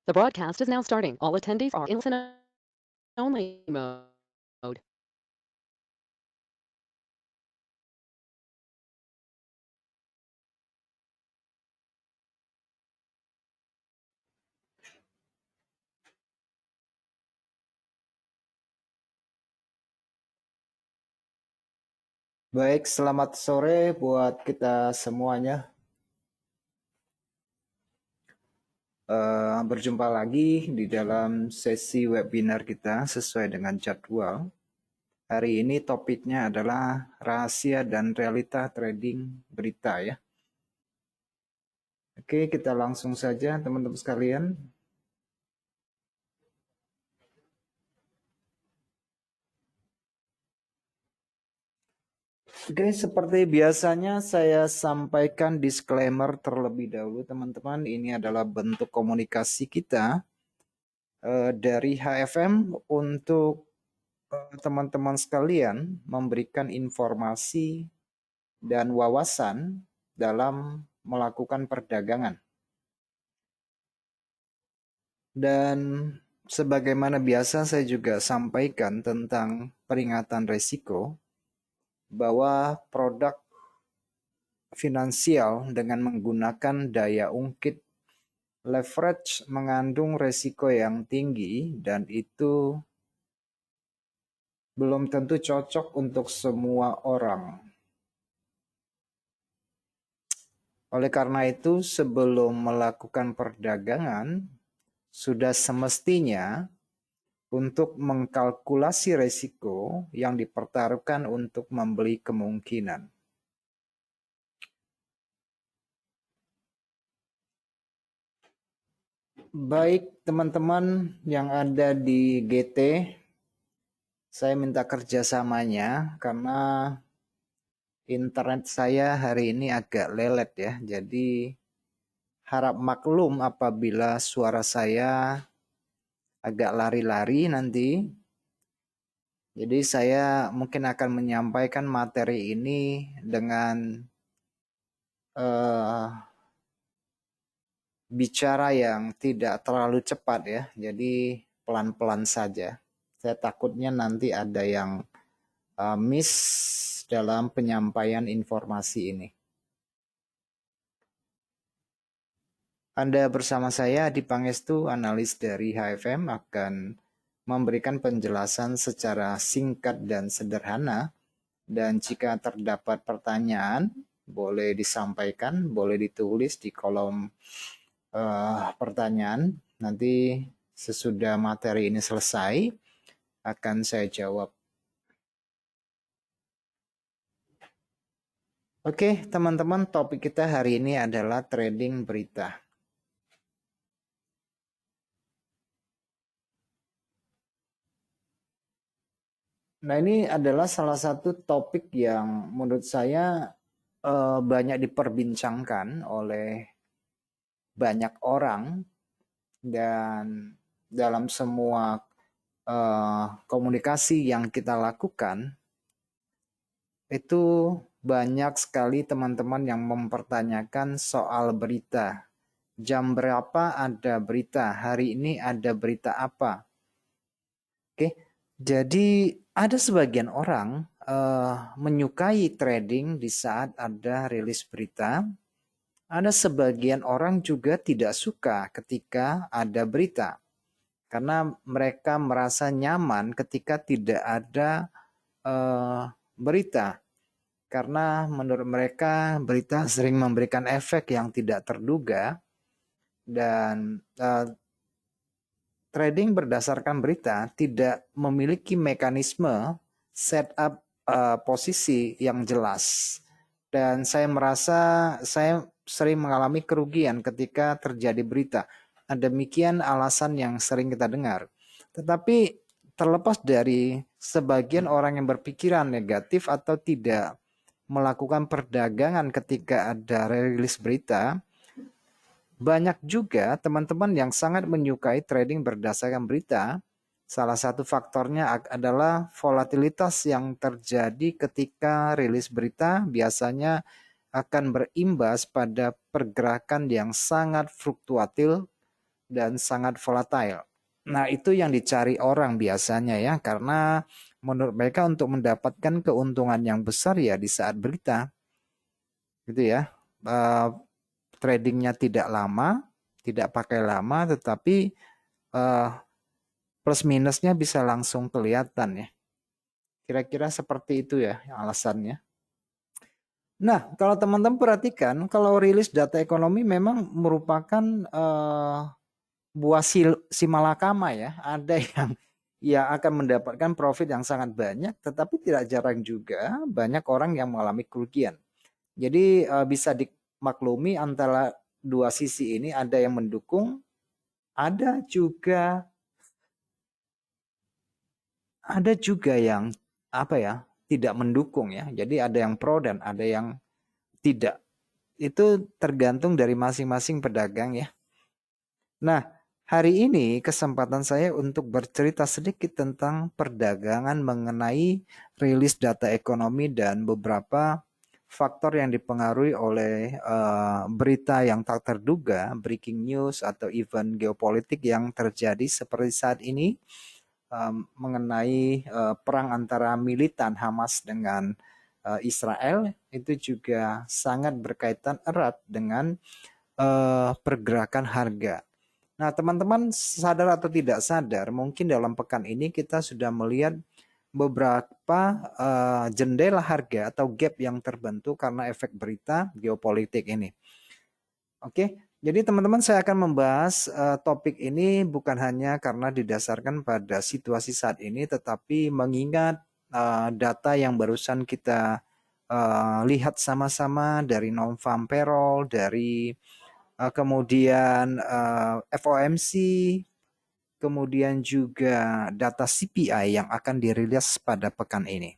The broadcast is now starting. All attendees are in listen-only mode. Baik, selamat sore buat kita semuanya. Berjumpa lagi di dalam sesi webinar kita sesuai dengan jadwal. Hari ini topiknya adalah rahasia dan realita trading berita ya. Oke, kita langsung saja teman-teman sekalian. Oke, seperti biasanya saya sampaikan disclaimer terlebih dahulu teman-teman. Ini adalah bentuk komunikasi kita dari HFM untuk teman-teman sekalian memberikan informasi dan wawasan dalam melakukan perdagangan. Dan sebagaimana biasa saya juga sampaikan tentang peringatan risiko bahwa produk finansial dengan menggunakan daya ungkit leverage mengandung risiko yang tinggi dan itu belum tentu cocok untuk semua orang. Oleh karena itu, sebelum melakukan perdagangan, sudah semestinya untuk mengkalkulasi risiko yang dipertaruhkan untuk membeli kemungkinan. Baik teman-teman yang ada di GT, saya minta kerjasamanya karena internet saya hari ini agak lelet ya. Jadi harap maklum apabila suara saya agak lari-lari nanti. Jadi saya mungkin akan menyampaikan materi ini dengan bicara yang tidak terlalu cepat ya. Jadi pelan-pelan saja. Saya takutnya nanti ada yang miss dalam penyampaian informasi ini. Anda bersama saya Adi Pangestu, analis dari HFM, akan memberikan penjelasan secara singkat dan sederhana. Dan jika terdapat pertanyaan, boleh disampaikan, boleh ditulis di kolom pertanyaan. Nanti sesudah materi ini selesai, akan saya jawab. Oke, teman-teman, topik kita hari ini adalah trading berita. Nah, ini adalah salah satu topik yang menurut saya banyak diperbincangkan oleh banyak orang dan dalam semua komunikasi yang kita lakukan itu banyak sekali teman-teman yang mempertanyakan soal berita. Jam berapa ada berita? Hari ini ada berita apa? Oke, jadi ada sebagian orang menyukai trading di saat ada rilis berita. Ada sebagian orang juga tidak suka ketika ada berita. Karena mereka merasa nyaman ketika tidak ada berita. Karena menurut mereka berita sering memberikan efek yang tidak terduga dan trading berdasarkan berita tidak memiliki mekanisme setup posisi yang jelas. Dan saya merasa saya sering mengalami kerugian ketika terjadi berita. Demikian alasan yang sering kita dengar. Tetapi terlepas dari sebagian orang yang berpikiran negatif atau tidak melakukan perdagangan ketika ada rilis berita, banyak juga teman-teman yang sangat menyukai trading berdasarkan berita. Salah satu faktornya adalah volatilitas yang terjadi ketika rilis berita biasanya akan berimbas pada pergerakan yang sangat fluktuatif dan sangat volatile. Nah, itu yang dicari orang biasanya ya, karena menurut mereka untuk mendapatkan keuntungan yang besar ya di saat berita, gitu ya. Eh, Tradingnya tidak lama, tidak pakai lama, tetapi eh, plus minusnya bisa langsung kelihatan ya. Kira-kira seperti itu ya alasannya. Nah, kalau teman-teman perhatikan, kalau rilis data ekonomi memang merupakan buah simalakama ya. Ada yang akan mendapatkan profit yang sangat banyak, tetapi tidak jarang juga banyak orang yang mengalami kerugian. Jadi bisa dimaklumi antara dua sisi ini, ada yang mendukung, ada juga yang apa ya, tidak mendukung ya. Jadi ada yang pro dan ada yang tidak. Itu tergantung dari masing-masing pedagang ya. Nah, hari ini kesempatan saya untuk bercerita sedikit tentang perdagangan mengenai rilis data ekonomi dan beberapa faktor yang dipengaruhi oleh berita yang tak terduga, breaking news atau event geopolitik yang terjadi seperti saat ini, mengenai perang antara militan Hamas dengan Israel. Itu juga sangat berkaitan erat dengan pergerakan harga. Nah, teman-teman sadar atau tidak sadar, mungkin dalam pekan ini kita sudah melihat beberapa jendela harga atau gap yang terbentuk karena efek berita geopolitik ini. Oke, jadi teman-teman saya akan membahas topik ini bukan hanya karena didasarkan pada situasi saat ini, tetapi mengingat data yang barusan kita lihat sama-sama dari non-farm payroll, dari kemudian FOMC, kemudian juga data CPI yang akan dirilis pada pekan ini.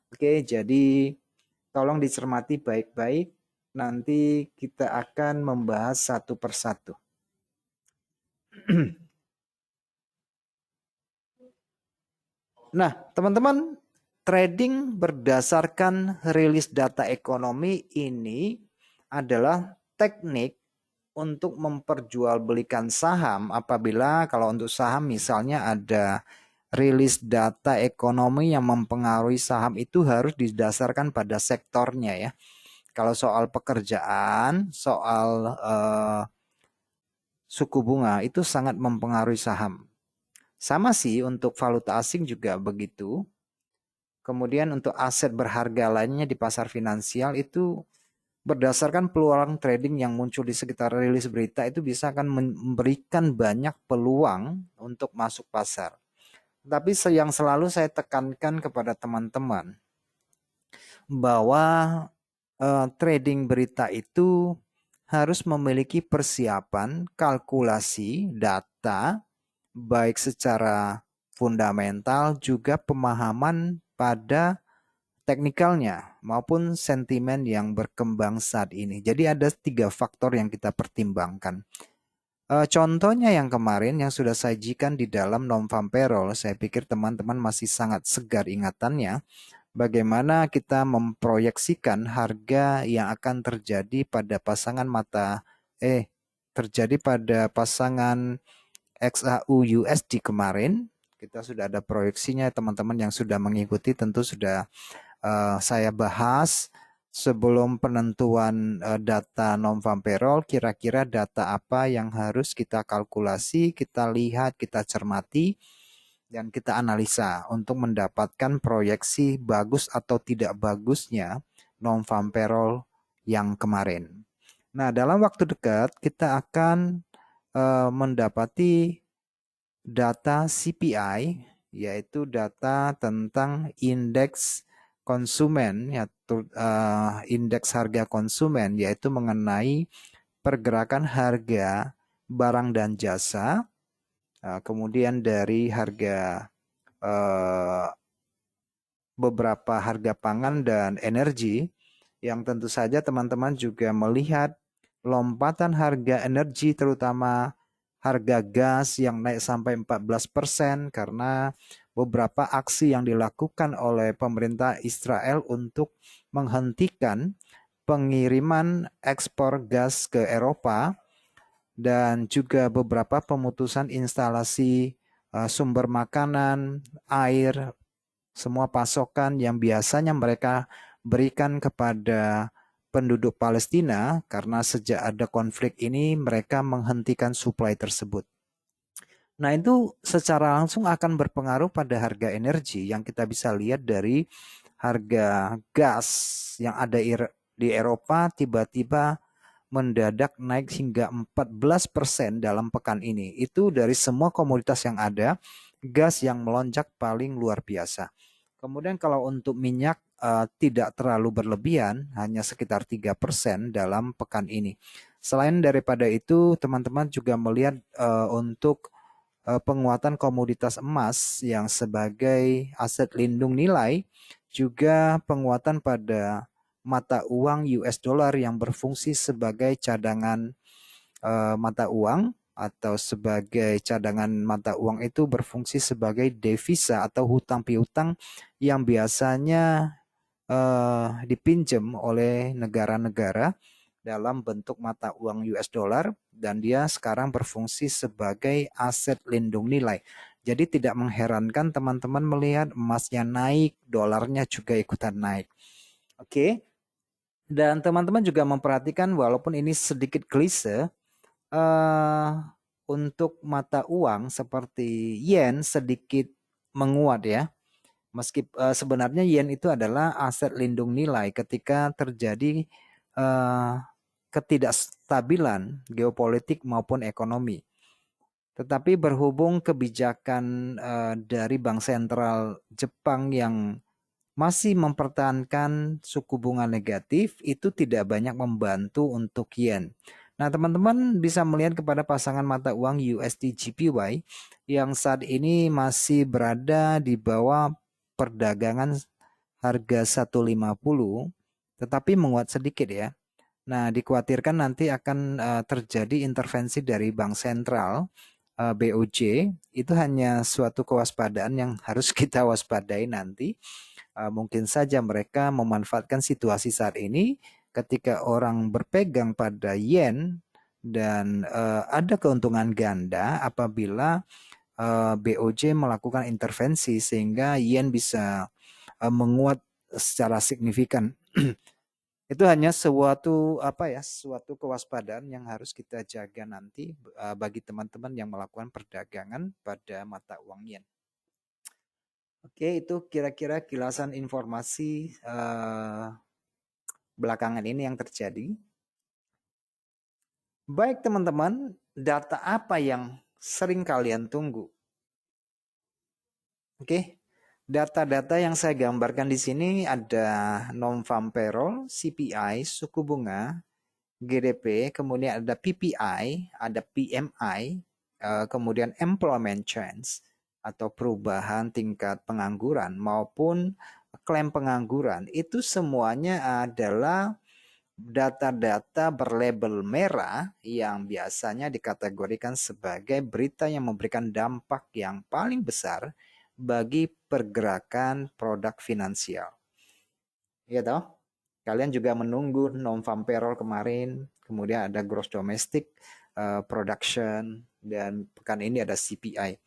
Oke, jadi tolong dicermati baik-baik. Nanti kita akan membahas satu persatu. Nah, teman-teman, trading berdasarkan rilis data ekonomi ini adalah teknik untuk memperjualbelikan saham apabila kalau untuk saham misalnya ada rilis data ekonomi yang mempengaruhi saham, itu harus didasarkan pada sektornya ya. Kalau soal pekerjaan, soal suku bunga itu sangat mempengaruhi saham. Sama sih untuk valuta asing juga begitu. Kemudian untuk aset berharga lainnya di pasar finansial itu berdasarkan peluang trading yang muncul di sekitar rilis berita itu bisa akan memberikan banyak peluang untuk masuk pasar. Tapi yang selalu saya tekankan kepada teman-teman bahwa trading berita itu harus memiliki persiapan kalkulasi data baik secara fundamental juga pemahaman pada teknikalnya maupun sentimen yang berkembang saat ini. Jadi ada 3 faktor yang kita pertimbangkan. Contohnya yang kemarin yang sudah sajikan di dalam non-farm payroll, saya pikir teman-teman masih sangat segar ingatannya. Bagaimana kita memproyeksikan harga yang akan terjadi pada terjadi pada pasangan XAU USD kemarin. Kita sudah ada proyeksinya, teman-teman yang sudah mengikuti tentu sudah saya bahas sebelum penentuan data non-farm payroll, kira-kira data apa yang harus kita kalkulasi, kita lihat, kita cermati, dan kita analisa untuk mendapatkan proyeksi bagus atau tidak bagusnya non-farm payroll yang kemarin. Nah, dalam waktu dekat kita akan mendapati data CPI, yaitu data tentang indeks konsumen, yaitu indeks harga konsumen, yaitu mengenai pergerakan harga barang dan jasa, kemudian dari harga beberapa harga pangan dan energi, yang tentu saja teman-teman juga melihat lompatan harga energi, terutama harga gas yang naik sampai 14% karena beberapa aksi yang dilakukan oleh pemerintah Israel untuk menghentikan pengiriman ekspor gas ke Eropa. dan juga beberapa pemutusan instalasi sumber makanan, air, semua pasokan yang biasanya mereka berikan kepada penduduk Palestina, karena sejak ada konflik ini mereka menghentikan suplai tersebut. Nah, itu secara langsung akan berpengaruh pada harga energi yang kita bisa lihat dari harga gas yang ada di Eropa tiba-tiba mendadak naik hingga 14% dalam pekan ini. Itu dari semua komoditas yang ada, gas yang melonjak paling luar biasa. Kemudian kalau untuk minyak tidak terlalu berlebihan, hanya sekitar 3% dalam pekan ini. Selain daripada itu, teman-teman juga melihat untuk penguatan komoditas emas yang sebagai aset lindung nilai, juga penguatan pada mata uang US dollar yang berfungsi sebagai cadangan mata uang, atau sebagai cadangan mata uang itu berfungsi sebagai devisa atau hutang piutang yang biasanya dipinjam oleh negara-negara dalam bentuk mata uang US dollar, dan dia sekarang berfungsi sebagai aset lindung nilai. Jadi tidak mengherankan teman-teman melihat emasnya naik, dolarnya juga ikutan naik. Oke. Dan teman-teman juga memperhatikan walaupun ini sedikit klise, untuk mata uang seperti yen sedikit menguat ya. Meski sebenarnya yen itu adalah aset lindung nilai ketika terjadi uh, ketidakstabilan geopolitik maupun ekonomi. Tetapi berhubung kebijakan dari Bank Sentral Jepang yang masih mempertahankan suku bunga negatif, itu tidak banyak membantu untuk yen. Nah, teman-teman bisa melihat kepada pasangan mata uang USD JPY yang saat ini masih berada di bawah perdagangan harga 150, tetapi menguat sedikit ya. Nah, dikhawatirkan nanti akan terjadi intervensi dari Bank Sentral BOJ. Itu hanya suatu kewaspadaan yang harus kita waspadai nanti. Mungkin saja mereka memanfaatkan situasi saat ini ketika orang berpegang pada yen, dan ada keuntungan ganda apabila BOJ melakukan intervensi sehingga yen bisa menguat secara signifikan. Itu hanya suatu kewaspadaan yang harus kita jaga nanti bagi teman-teman yang melakukan perdagangan pada mata uang yen. Oke, itu kira-kira kilasan informasi belakangan ini yang terjadi. Baik teman-teman, data apa yang sering kalian tunggu? Oke, data-data yang saya gambarkan di sini ada non-farm payroll, CPI, suku bunga, GDP, kemudian ada PPI, ada PMI, kemudian employment trends atau perubahan tingkat pengangguran maupun klaim pengangguran. Itu semuanya adalah data-data berlabel merah yang biasanya dikategorikan sebagai berita yang memberikan dampak yang paling besar bagi pergerakan produk finansial. Ya toh? Kalian juga menunggu non-farm payroll kemarin, kemudian ada gross domestic production, dan pekan ini ada CPI.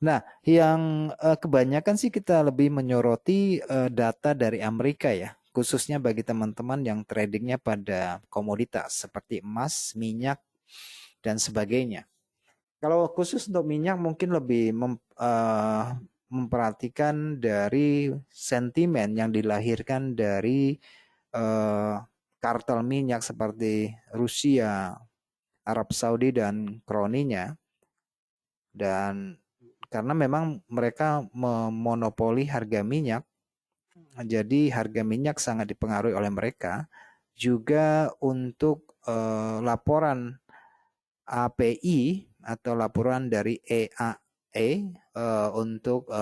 Nah, yang kebanyakan sih kita lebih menyoroti data dari Amerika ya, khususnya bagi teman-teman yang tradingnya pada komoditas seperti emas, minyak, dan sebagainya. Kalau khusus untuk minyak mungkin lebih memperhatikan dari sentimen yang dilahirkan dari kartel minyak seperti Rusia, Arab Saudi, dan kroninya. Dan karena memang mereka memonopoli harga minyak, jadi harga minyak sangat dipengaruhi oleh mereka. Juga untuk laporan API atau laporan dari EAE untuk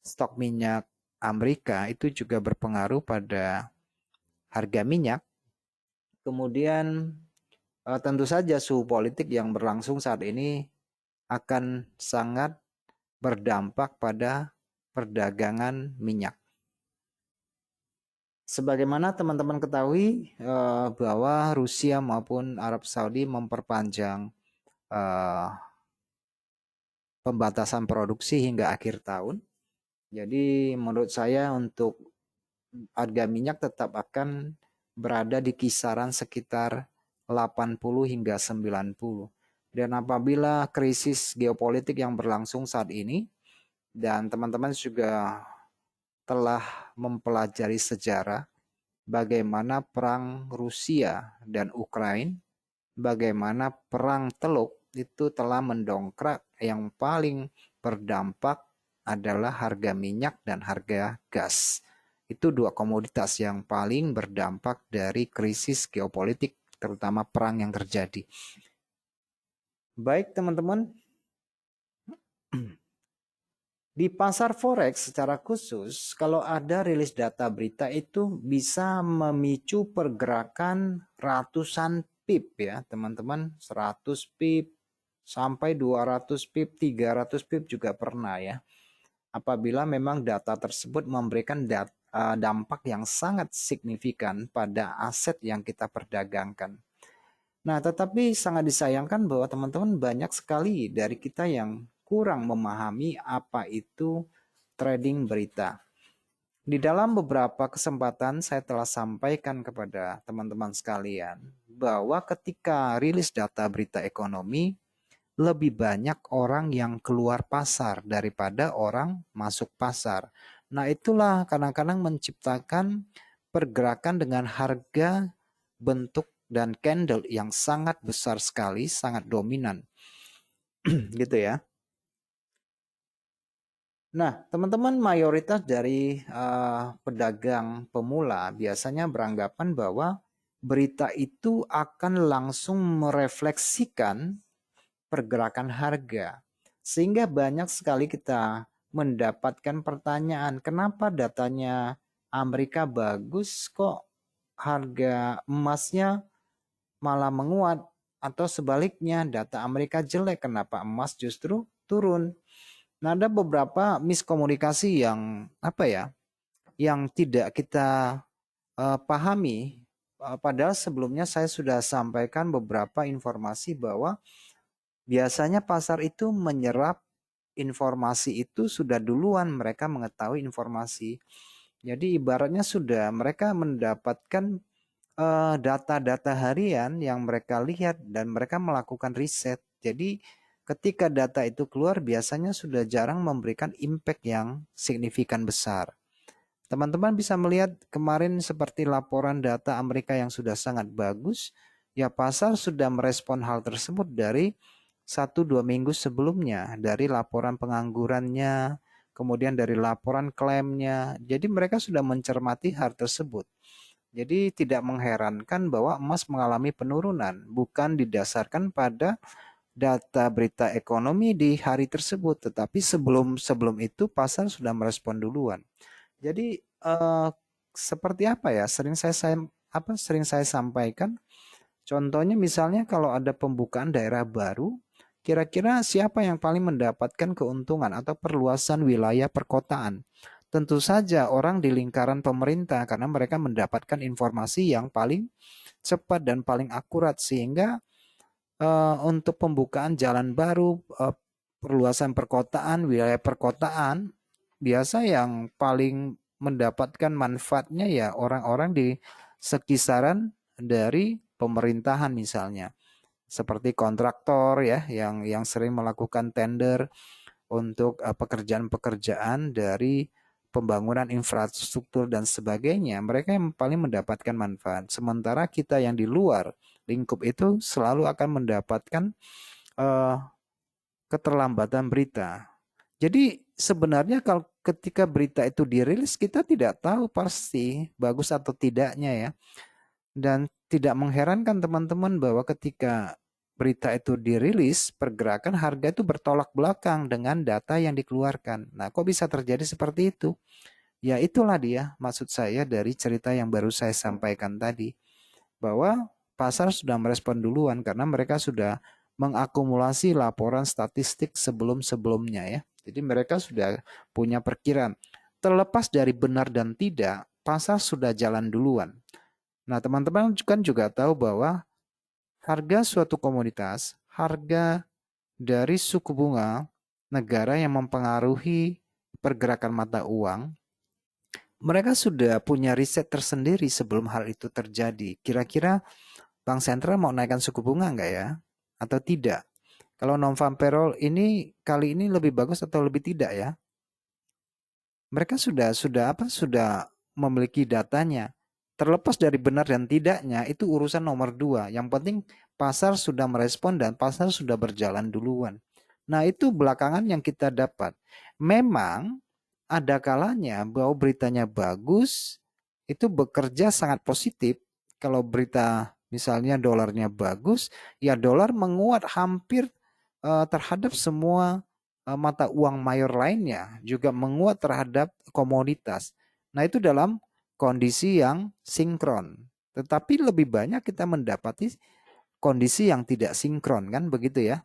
stok minyak Amerika itu juga berpengaruh pada harga minyak. Kemudian tentu saja suhu politik yang berlangsung saat ini akan sangat berdampak pada perdagangan minyak. Sebagaimana teman-teman ketahui bahwa Rusia maupun Arab Saudi memperpanjang eh, pembatasan produksi hingga akhir tahun. Jadi menurut saya untuk harga minyak tetap akan berada di kisaran sekitar 80 hingga 90. Dan apabila krisis geopolitik yang berlangsung saat ini, dan teman-teman juga telah mempelajari sejarah bagaimana perang Rusia dan Ukraina, bagaimana perang Teluk itu telah mendongkrak, yang paling berdampak adalah harga minyak dan harga gas. Itu dua komoditas yang paling berdampak dari krisis geopolitik, terutama perang yang terjadi. Baik teman-teman, di pasar forex secara khusus, kalau ada rilis data berita itu bisa memicu pergerakan ratusan pip ya teman-teman, 100 pip sampai 200 pip, 300 pip juga pernah ya. Apabila memang data tersebut memberikan dampak yang sangat signifikan pada aset yang kita perdagangkan. Nah, tetapi sangat disayangkan bahwa teman-teman banyak sekali dari kita yang kurang memahami apa itu trading berita. Di dalam beberapa kesempatan saya telah sampaikan kepada teman-teman sekalian bahwa ketika rilis data berita ekonomi, lebih banyak orang yang keluar pasar daripada orang masuk pasar. Nah, itulah kadang-kadang menciptakan pergerakan dengan harga, bentuk, dan candle yang sangat besar sekali, sangat dominan. Gitu ya. Nah, teman-teman, mayoritas dari pedagang pemula biasanya beranggapan bahwa berita itu akan langsung merefleksikan pergerakan harga. Sehingga banyak sekali kita mendapatkan pertanyaan, kenapa datanya Amerika bagus kok harga emasnya malah menguat, atau sebaliknya data Amerika jelek kenapa emas justru turun. Nah, ada beberapa miskomunikasi yang yang tidak kita pahami. Padahal sebelumnya saya sudah sampaikan beberapa informasi bahwa biasanya pasar itu menyerap informasi itu sudah duluan mereka mengetahui informasi. Jadi ibaratnya sudah mereka mendapatkan data-data harian yang mereka lihat dan mereka melakukan riset. Jadi ketika data itu keluar biasanya sudah jarang memberikan impact yang signifikan besar. Teman-teman bisa melihat kemarin seperti laporan data Amerika yang sudah sangat bagus, ya pasar sudah merespon hal tersebut dari 1-2 minggu sebelumnya, dari laporan penganggurannya, kemudian dari laporan klaimnya. Jadi mereka sudah mencermati hal tersebut. Jadi tidak mengherankan bahwa emas mengalami penurunan, bukan didasarkan pada data berita ekonomi di hari tersebut, tetapi sebelum itu pasar sudah merespon duluan. Jadi seperti apa ya? Sering saya sampaikan. Contohnya misalnya kalau ada pembukaan daerah baru, kira-kira siapa yang paling mendapatkan keuntungan atau perluasan wilayah perkotaan? Tentu saja orang di lingkaran pemerintah karena mereka mendapatkan informasi yang paling cepat dan paling akurat sehingga untuk pembukaan jalan baru, perluasan perkotaan, wilayah perkotaan, biasa yang paling mendapatkan manfaatnya ya orang-orang di sekisaran dari pemerintahan misalnya. Seperti kontraktor ya yang sering melakukan tender untuk pekerjaan-pekerjaan dari pembangunan infrastruktur dan sebagainya, mereka yang paling mendapatkan manfaat. Sementara kita yang di luar lingkup itu selalu akan mendapatkan uh, keterlambatan berita. Jadi sebenarnya kalau ketika berita itu dirilis kita tidak tahu pasti bagus atau tidaknya ya. Dan tidak mengherankan teman-teman bahwa ketika berita itu dirilis, pergerakan harga itu bertolak belakang dengan data yang dikeluarkan. Nah, kok bisa terjadi seperti itu? Ya, itulah dia maksud saya dari cerita yang baru saya sampaikan tadi. Bahwa pasar sudah merespon duluan karena mereka sudah mengakumulasi laporan statistik sebelum-sebelumnya ya. Jadi mereka sudah punya perkiraan. Terlepas dari benar dan tidak, pasar sudah jalan duluan. Nah, teman-teman kan juga tahu bahwa harga suatu komoditas, harga dari suku bunga negara yang mempengaruhi pergerakan mata uang, mereka sudah punya riset tersendiri sebelum hal itu terjadi. Kira-kira Bank Sentral mau naikkan suku bunga nggak ya? Atau tidak? Kalau non-farm payroll ini kali ini lebih bagus atau lebih tidak ya? Mereka sudah memiliki datanya. Terlepas dari benar dan tidaknya itu urusan nomor dua. Yang penting pasar sudah merespon dan pasar sudah berjalan duluan. Nah, itu belakangan yang kita dapat. Memang ada kalanya bahwa beritanya bagus itu bekerja sangat positif. Kalau berita misalnya dolarnya bagus, ya dolar menguat hampir terhadap semua mata uang mayor lainnya, juga menguat terhadap komoditas. Nah, itu dalam kondisi yang sinkron. Tetapi lebih banyak kita mendapati kondisi yang tidak sinkron, kan begitu ya?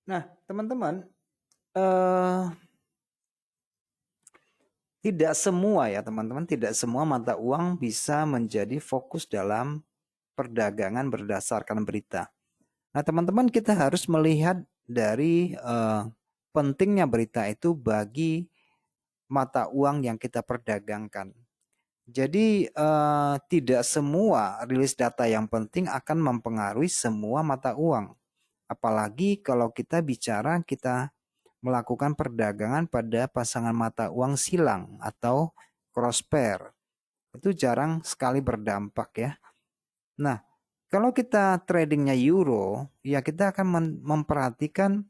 Nah, teman-teman, eh, tidak semua ya teman-teman, tidak semua mata uang bisa menjadi fokus dalam perdagangan berdasarkan berita. Nah, teman-teman, kita harus melihat dari pentingnya berita itu bagi mata uang yang kita perdagangkan. Jadi tidak semua rilis data yang penting akan mempengaruhi semua mata uang. Apalagi kalau kita melakukan perdagangan pada pasangan mata uang silang atau cross pair. Itu jarang sekali berdampak ya. Nah, kalau kita tradingnya euro, ya kita akan memperhatikan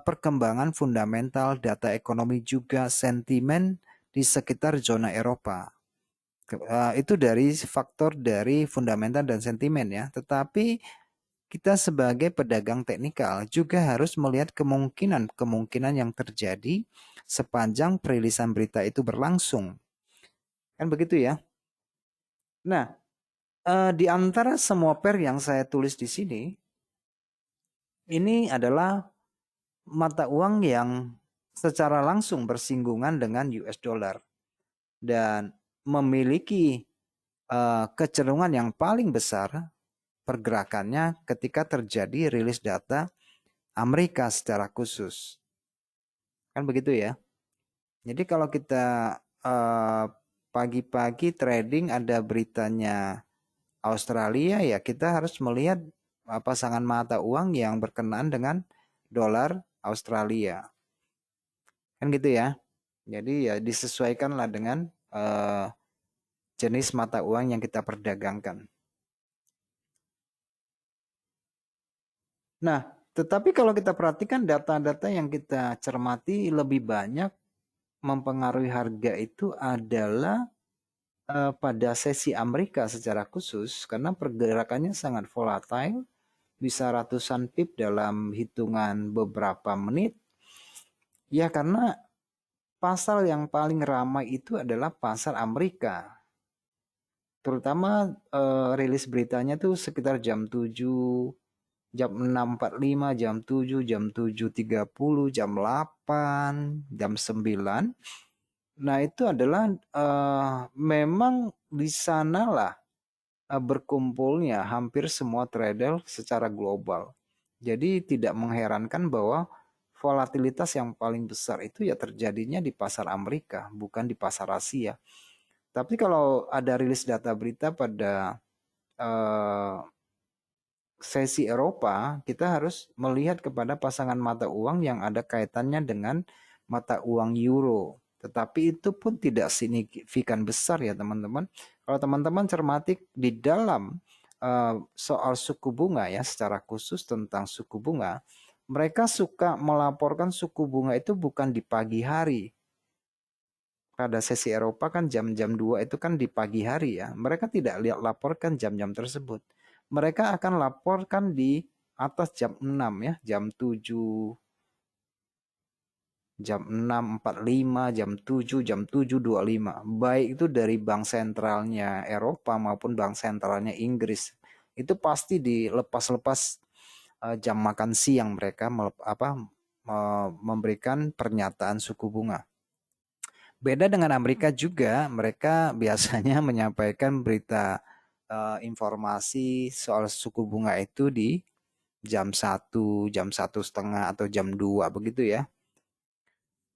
perkembangan fundamental, data ekonomi juga sentimen di sekitar zona Eropa. Itu dari faktor dari fundamental dan sentimen ya. Tetapi kita sebagai pedagang teknikal juga harus melihat kemungkinan-kemungkinan yang terjadi sepanjang perilisan berita itu berlangsung. Kan begitu ya. Nah, di antara semua pair yang saya tulis di sini, ini adalah mata uang yang secara langsung bersinggungan dengan US dollar dan memiliki kecenderungan yang paling besar pergerakannya ketika terjadi rilis data Amerika secara khusus. Kan begitu ya. Jadi kalau kita pagi-pagi trading ada beritanya Australia, ya kita harus melihat pasangan mata uang yang berkenaan dengan dolar Australia. Kan gitu ya. Jadi ya disesuaikanlah dengan jenis mata uang yang kita perdagangkan. Nah, tetapi kalau kita perhatikan data-data yang kita cermati lebih banyak mempengaruhi harga itu adalah pada sesi Amerika secara khusus karena pergerakannya sangat volatile, bisa ratusan pip dalam hitungan beberapa menit. Ya karena pasar yang paling ramai itu adalah pasar Amerika. Terutama rilis beritanya tuh sekitar jam 7, jam 6.45, jam 7, jam 7.30, jam 8, jam 9. Nah, itu adalah memang di sanalah berkumpulnya hampir semua trader secara global. Jadi tidak mengherankan bahwa volatilitas yang paling besar itu ya terjadinya di pasar Amerika, bukan di pasar Asia. Tapi kalau ada rilis data berita pada eh, sesi Eropa, kita harus melihat kepada pasangan mata uang yang ada kaitannya dengan mata uang euro. Tetapi itu pun tidak signifikan besar ya teman-teman. Kalau teman-teman cermati di dalam soal suku bunga ya, secara khusus tentang suku bunga, mereka suka melaporkan suku bunga itu bukan di pagi hari. Pada sesi Eropa kan jam-jam 2 itu kan di pagi hari ya. Mereka tidak lihat laporkan jam-jam tersebut. Mereka akan laporkan di atas jam 6 ya, jam 7, jam 6.45, jam 7, jam 7.25. Baik itu dari bank sentralnya Eropa maupun bank sentralnya Inggris. Itu pasti dilepas-lepas jam makan siang mereka memberikan pernyataan suku bunga. Beda dengan Amerika juga, mereka biasanya menyampaikan berita informasi soal suku bunga itu di jam 1, jam 1:30 atau jam 2 begitu ya.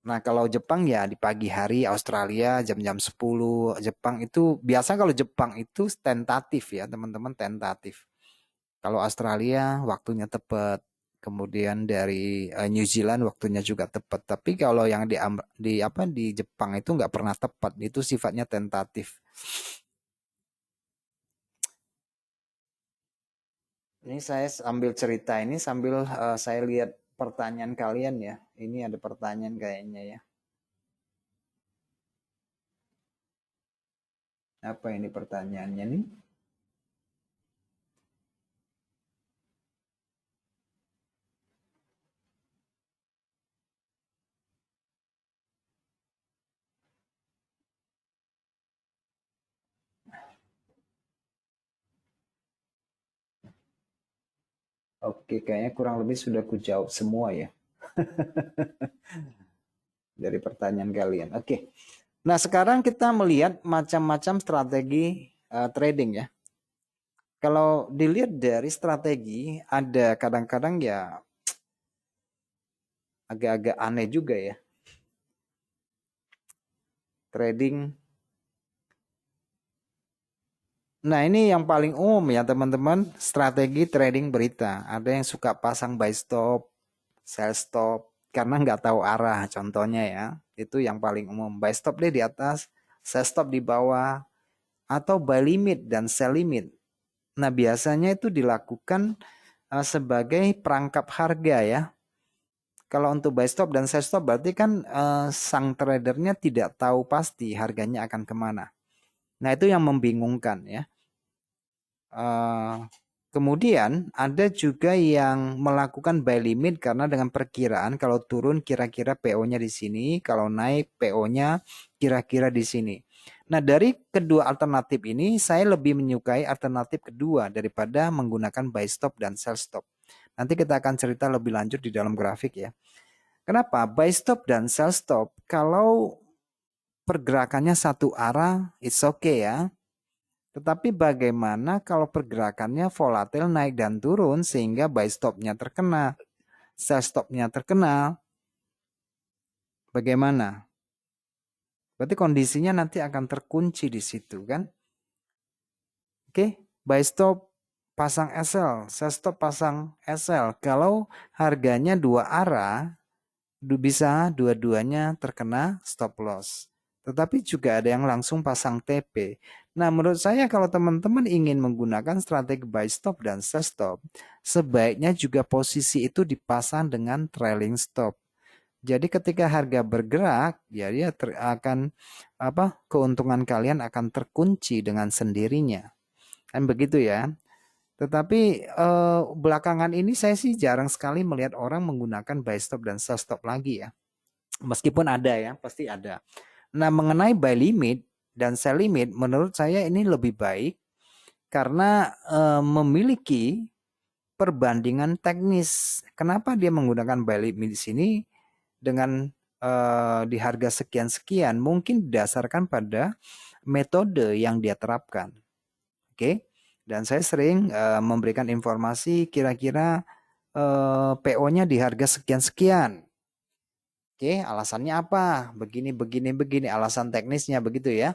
Nah, kalau Jepang ya di pagi hari, Australia jam-jam 10. Jepang itu biasa, kalau Jepang itu tentatif ya, teman-teman, tentatif. Kalau Australia waktunya tepat. Kemudian dari New Zealand waktunya juga tepat. Tapi kalau yang di Jepang itu nggak pernah tepat, itu sifatnya tentatif. Ini saya sambil cerita ini sambil saya lihat pertanyaan kalian ya. Ini ada pertanyaan kayaknya ya. Apa ini pertanyaannya nih? Oke, kayaknya kurang lebih sudah kujawab semua ya dari pertanyaan kalian. Oke. Nah, sekarang kita melihat macam-macam strategi trading ya. Kalau dilihat dari strategi, ada kadang-kadang ya agak-agak aneh juga ya. Trading. Nah, ini yang paling umum ya teman-teman, strategi trading berita. Ada yang suka pasang buy stop, sell stop, karena nggak tahu arah contohnya ya. Itu yang paling umum. Buy stop deh di atas, sell stop di bawah, atau buy limit dan sell limit. Nah, biasanya itu dilakukan sebagai perangkap harga ya. Kalau untuk buy stop dan sell stop berarti kan sang tradernya tidak tahu pasti harganya akan kemana. Nah, itu yang membingungkan ya. Kemudian ada juga yang melakukan buy limit karena dengan perkiraan kalau turun kira-kira PO-nya di sini, kalau naik PO-nya kira-kira di sini. Nah, dari kedua alternatif ini saya lebih menyukai alternatif kedua daripada menggunakan buy stop dan sell stop. Nanti kita akan cerita lebih lanjut di dalam grafik ya. Kenapa? Buy stop dan sell stop kalau pergerakannya satu arah, it's okay ya. Tetapi bagaimana kalau pergerakannya volatil naik dan turun sehingga buy stop-nya terkena, sell stop-nya terkena? Bagaimana? Berarti kondisinya nanti akan terkunci di situ kan? Oke, buy stop pasang SL, sell stop pasang SL. Kalau harganya dua arah, bisa dua-duanya terkena stop loss. Tetapi juga ada yang langsung pasang TP. Nah, menurut saya kalau teman-teman ingin menggunakan strategi buy stop dan sell stop, sebaiknya juga posisi itu dipasang dengan trailing stop. Jadi ketika harga bergerak, ya dia akan keuntungan kalian akan terkunci dengan sendirinya. Kan begitu ya. Tetapi belakangan ini saya sih jarang sekali melihat orang menggunakan buy stop dan sell stop lagi ya. Meskipun ada ya, pasti ada. Nah, mengenai buy limit dan sell limit, menurut saya ini lebih baik karena memiliki perbandingan teknis. Kenapa dia menggunakan buy limit di sini dengan di harga sekian-sekian? Mungkin didasarkan pada metode yang dia terapkan. Oke, dan saya sering memberikan informasi kira-kira PO-nya di harga sekian-sekian. Oke, alasannya apa? Begini, begini, begini. Alasan teknisnya begitu ya.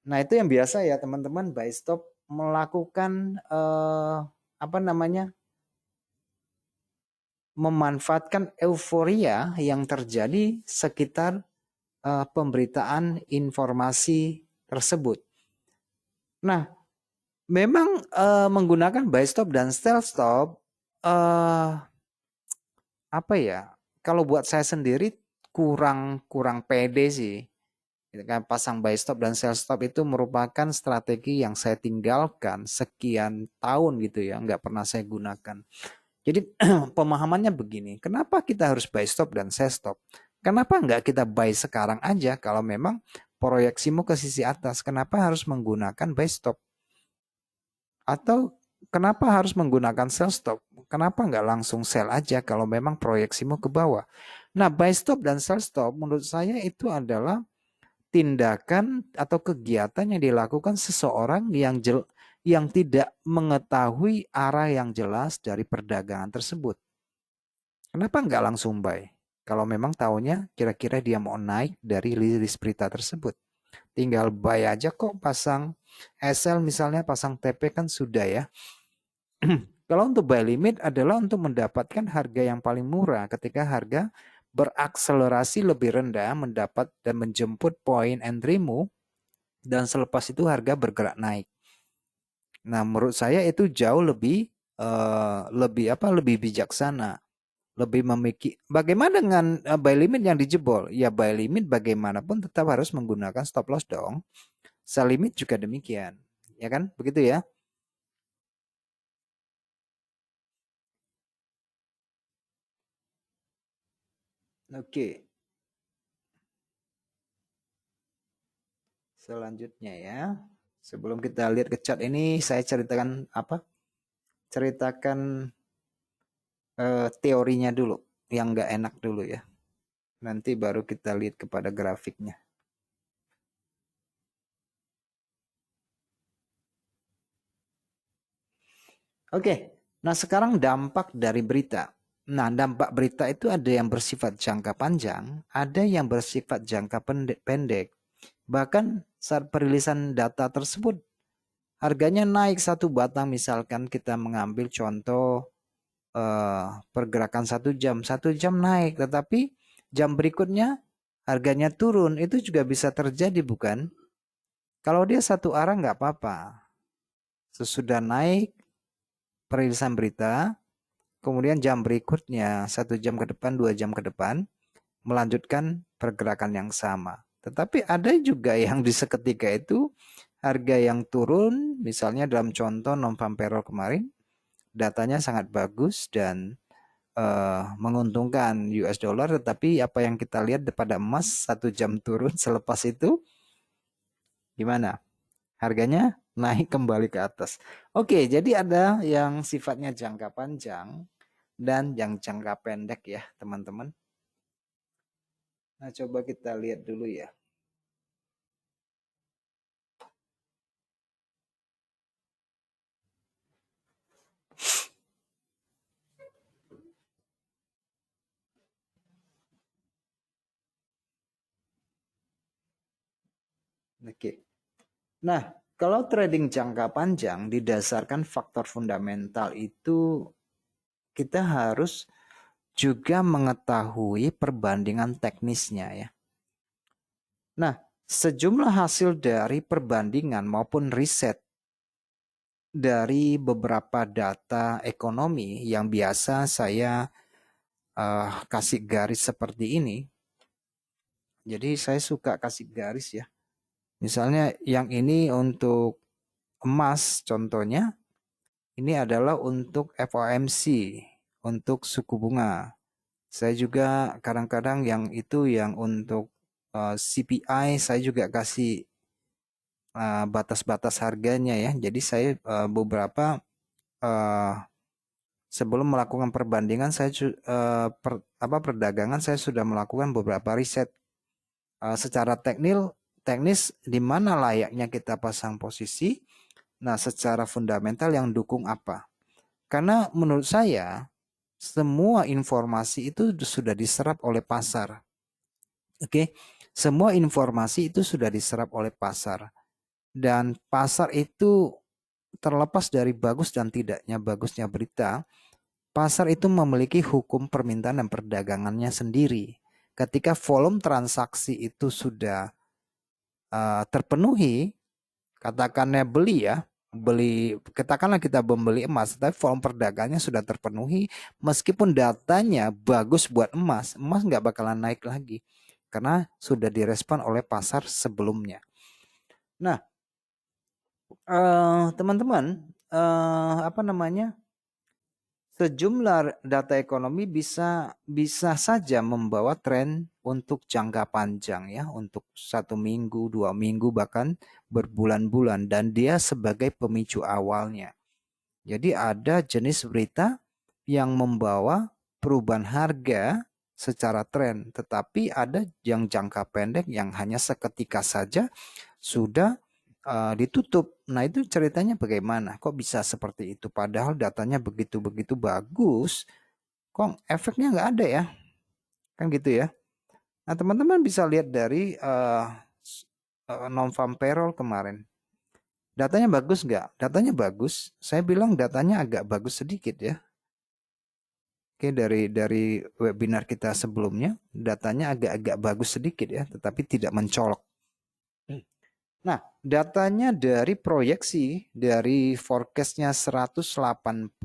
Nah, itu yang biasa ya teman-teman. Buy stop melakukan memanfaatkan euforia yang terjadi sekitar pemberitaan informasi tersebut. Nah, memang menggunakan buy stop dan sell stop apa ya? Kalau buat saya sendiri kurang pede sih. Pasang buy stop dan sell stop itu merupakan strategi yang saya tinggalkan sekian tahun gitu ya, nggak pernah saya gunakan. Jadi pemahamannya begini, kenapa kita harus buy stop dan sell stop? Kenapa nggak kita buy sekarang aja kalau memang proyeksimu ke sisi atas? Kenapa harus menggunakan buy stop? Atau kenapa harus menggunakan sell stop? Kenapa nggak langsung sell aja kalau memang proyeksimu ke bawah? Nah, buy stop dan sell stop menurut saya itu adalah tindakan atau kegiatan yang dilakukan seseorang yang tidak mengetahui arah yang jelas dari perdagangan tersebut. Kenapa nggak langsung buy? Kalau memang tahunya kira-kira dia mau naik dari rilis berita tersebut. Tinggal buy aja kok, pasang SL misalnya, pasang TP kan sudah ya. Kalau untuk buy limit adalah untuk mendapatkan harga yang paling murah ketika harga berakselerasi lebih rendah mendapat dan menjemput point entry-mu dan selepas itu harga bergerak naik. Nah, menurut saya itu jauh lebih bijaksana, lebih memikir bagaimana dengan buy limit yang dijebol. Ya buy limit bagaimanapun tetap harus menggunakan stop loss dong. Sell limit juga demikian. Ya kan? Begitu ya. Oke. Selanjutnya ya. Sebelum kita lihat ke chart ini, saya ceritakan apa? Ceritakan teorinya dulu, yang nggak enak dulu ya. Nanti baru kita lihat kepada grafiknya. Oke, nah sekarang dampak dari berita. Nah, dampak berita itu ada yang bersifat jangka panjang, ada yang bersifat jangka pendek. Bahkan saat perilisan data tersebut, harganya naik satu batang, misalkan kita mengambil contoh pergerakan 1 jam naik, tetapi jam berikutnya harganya turun, itu juga bisa terjadi bukan? Kalau dia satu arah nggak apa-apa. Sesudah naik perilisan berita, kemudian jam berikutnya 1 jam ke depan, 2 jam ke depan, melanjutkan pergerakan yang sama. Tetapi ada juga yang di seketika itu harga yang turun, misalnya dalam contoh non-farm payroll kemarin, datanya sangat bagus dan menguntungkan US dollar, tetapi apa yang kita lihat pada emas 1 jam turun selepas itu gimana? Harganya naik kembali ke atas. Oke, jadi ada yang sifatnya jangka panjang dan yang jangka pendek ya, teman-teman. Nah, coba kita lihat dulu ya. Oke. Nah, kalau trading jangka panjang didasarkan faktor fundamental itu kita harus juga mengetahui perbandingan teknisnya ya. Nah, sejumlah hasil dari perbandingan maupun riset dari beberapa data ekonomi yang biasa saya kasih garis seperti ini. Jadi saya suka kasih garis ya. Misalnya yang ini untuk emas contohnya, ini adalah untuk FOMC, untuk suku bunga. Saya juga kadang-kadang yang itu yang untuk CPI saya juga kasih batas-batas harganya ya. Jadi saya beberapa sebelum melakukan perbandingan saya perdagangan saya sudah melakukan beberapa riset secara teknis di mana layaknya kita pasang posisi. Nah, secara fundamental yang dukung apa? Karena menurut saya semua informasi itu sudah diserap oleh pasar. Oke, semua informasi itu sudah diserap oleh pasar. Dan pasar itu terlepas dari bagus dan tidaknya bagusnya berita, pasar itu memiliki hukum permintaan dan perdagangannya sendiri. Ketika volume transaksi itu sudah terpenuhi, katakannya katakanlah kita membeli emas, tapi volume perdagangnya sudah terpenuhi, meskipun datanya bagus buat emas, emas nggak bakalan naik lagi karena sudah direspon oleh pasar sebelumnya. Nah, teman-teman, apa namanya? Sejumlah data ekonomi bisa saja membawa tren untuk jangka panjang ya, untuk 1 minggu, 2 minggu, bahkan berbulan-bulan, dan dia sebagai pemicu awalnya. Jadi ada jenis berita yang membawa perubahan harga secara tren, tetapi ada yang jangka pendek yang hanya seketika saja sudah ditutup. Nah, itu ceritanya bagaimana? Kok bisa seperti itu? Padahal datanya begitu-begitu bagus, kok efeknya nggak ada ya? Kan gitu ya. Nah, teman-teman bisa lihat dari non-farm payroll kemarin. Datanya bagus nggak? Datanya bagus. Saya bilang datanya agak bagus sedikit ya. Oke, dari webinar kita sebelumnya, datanya agak-agak bagus sedikit ya, tetapi tidak mencolok. Nah, datanya dari proyeksi, dari forecastnya 180.000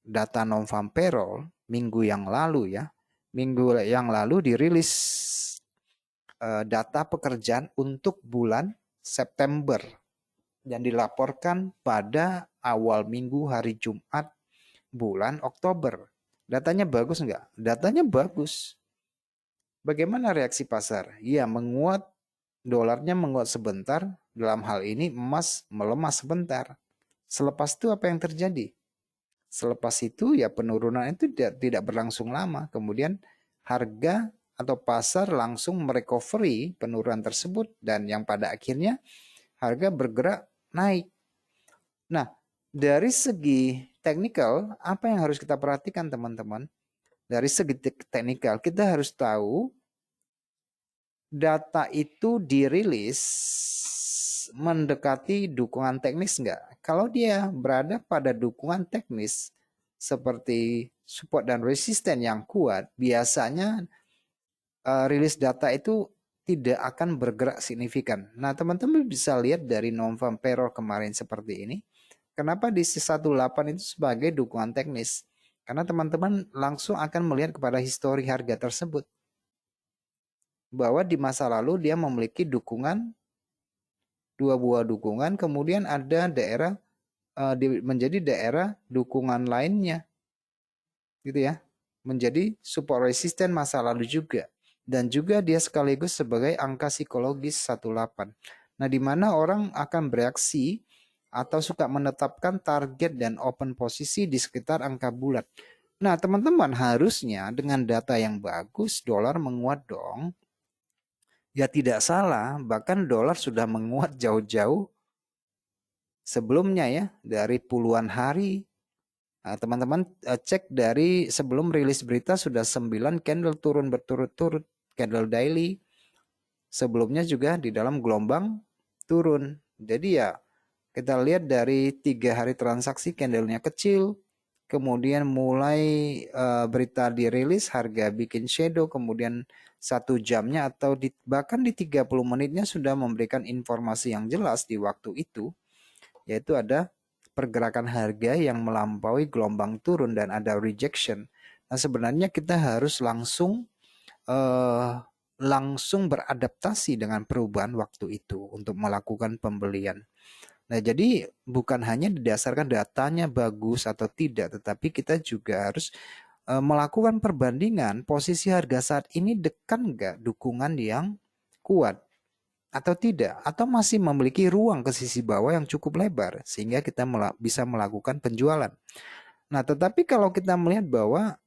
data non-farm payroll minggu yang lalu ya. Minggu yang lalu dirilis data pekerjaan untuk bulan September dan dilaporkan pada awal minggu hari Jumat bulan Oktober. Datanya bagus nggak? Datanya bagus. Bagaimana reaksi pasar? Ya, menguat, dolarnya menguat sebentar. Dalam hal ini emas melemah sebentar. Selepas itu apa yang terjadi? Selepas itu ya penurunan itu tidak berlangsung lama. Kemudian harga atau pasar langsung merecovery penurunan tersebut dan yang pada akhirnya harga bergerak naik. Nah, dari segi teknikal, apa yang harus kita perhatikan teman-teman? Dari segi teknikal, kita harus tahu data itu dirilis mendekati dukungan teknis enggak? Kalau dia berada pada dukungan teknis seperti support dan resisten yang kuat, biasanya rilis data itu tidak akan bergerak signifikan. Nah, teman-teman bisa lihat dari non-farm payroll kemarin seperti ini. Kenapa di 18 itu sebagai dukungan teknis? Karena teman-teman langsung akan melihat kepada histori harga tersebut. Bahwa di masa lalu dia memiliki dukungan, dua buah dukungan, kemudian ada daerah menjadi daerah dukungan lainnya. Gitu ya. Menjadi support resisten masa lalu juga. Dan juga dia sekaligus sebagai angka psikologis 18. Nah, di mana orang akan bereaksi atau suka menetapkan target dan open posisi di sekitar angka bulat. Nah, teman-teman harusnya dengan data yang bagus, dolar menguat dong. Ya tidak salah, bahkan dolar sudah menguat jauh-jauh sebelumnya ya, dari puluhan hari. Nah, teman-teman cek dari sebelum rilis berita sudah 9 candle turun berturut-turut, candle daily. Sebelumnya juga di dalam gelombang turun. Jadi ya kita lihat dari 3 hari transaksi candlenya kecil, kemudian mulai berita dirilis, harga bikin shadow, kemudian 1 jamnya atau bahkan di 30 menitnya sudah memberikan informasi yang jelas di waktu itu, yaitu ada pergerakan harga yang melampaui gelombang turun dan ada rejection. Nah, sebenarnya kita harus langsung beradaptasi dengan perubahan waktu itu untuk melakukan pembelian. Nah, jadi bukan hanya didasarkan datanya bagus atau tidak, tetapi kita juga harus melakukan perbandingan posisi harga saat ini dekat nggak dukungan yang kuat atau tidak, atau masih memiliki ruang ke sisi bawah yang cukup lebar sehingga kita bisa melakukan penjualan. Nah, tetapi kalau kita melihat bahwa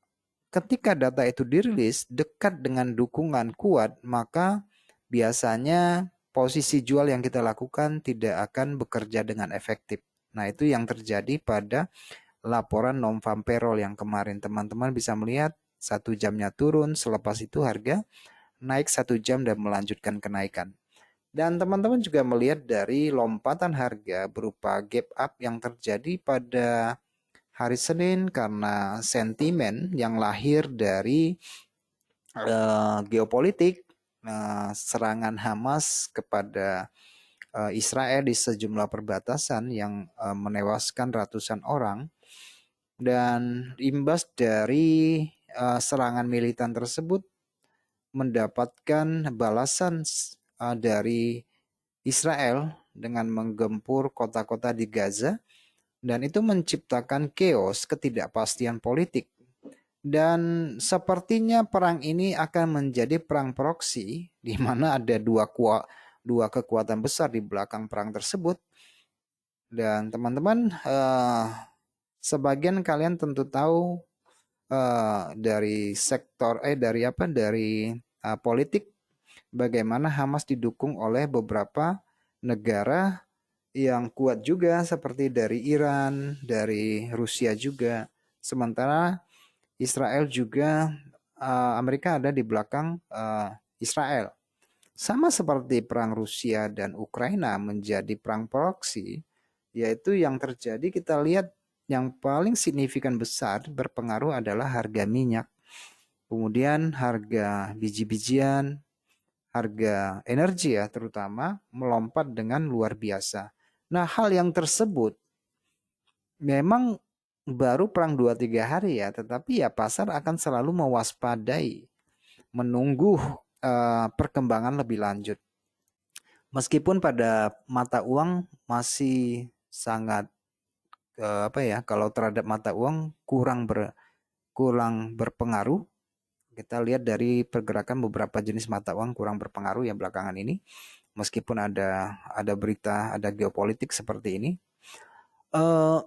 ketika data itu dirilis dekat dengan dukungan kuat, maka biasanya posisi jual yang kita lakukan tidak akan bekerja dengan efektif. Nah, itu yang terjadi pada laporan non-farm payroll yang kemarin. Teman-teman bisa melihat 1 jamnya turun, selepas itu harga naik 1 jam dan melanjutkan kenaikan. Dan teman-teman juga melihat dari lompatan harga berupa gap up yang terjadi pada hari Senin karena sentimen yang lahir dari geopolitik, serangan Hamas kepada Israel di sejumlah perbatasan yang menewaskan ratusan orang, dan imbas dari serangan militan tersebut mendapatkan balasan dari Israel dengan menggempur kota-kota di Gaza, dan itu menciptakan chaos, ketidakpastian politik. Dan sepertinya perang ini akan menjadi perang proksi, di mana ada dua kekuatan besar di belakang perang tersebut. Dan teman-teman, sebagian kalian tentu tahu dari sektor dari politik, bagaimana Hamas didukung oleh beberapa negara yang kuat juga seperti dari Iran, dari Rusia juga. Sementara Israel juga, Amerika ada di belakang Israel. Sama seperti perang Rusia dan Ukraina menjadi perang proksi, yaitu yang terjadi kita lihat yang paling signifikan besar berpengaruh adalah harga minyak, kemudian harga biji-bijian, harga energi ya terutama melompat dengan luar biasa. Nah, hal yang tersebut memang baru perang 2-3 hari ya, tetapi ya pasar akan selalu mewaspadai, menunggu perkembangan lebih lanjut. Meskipun pada mata uang masih sangat apa ya, kalau terhadap mata uang kurang berpengaruh. Kita lihat dari pergerakan beberapa jenis mata uang kurang berpengaruh ya belakangan ini. Meskipun ada berita, ada geopolitik seperti ini. Eh,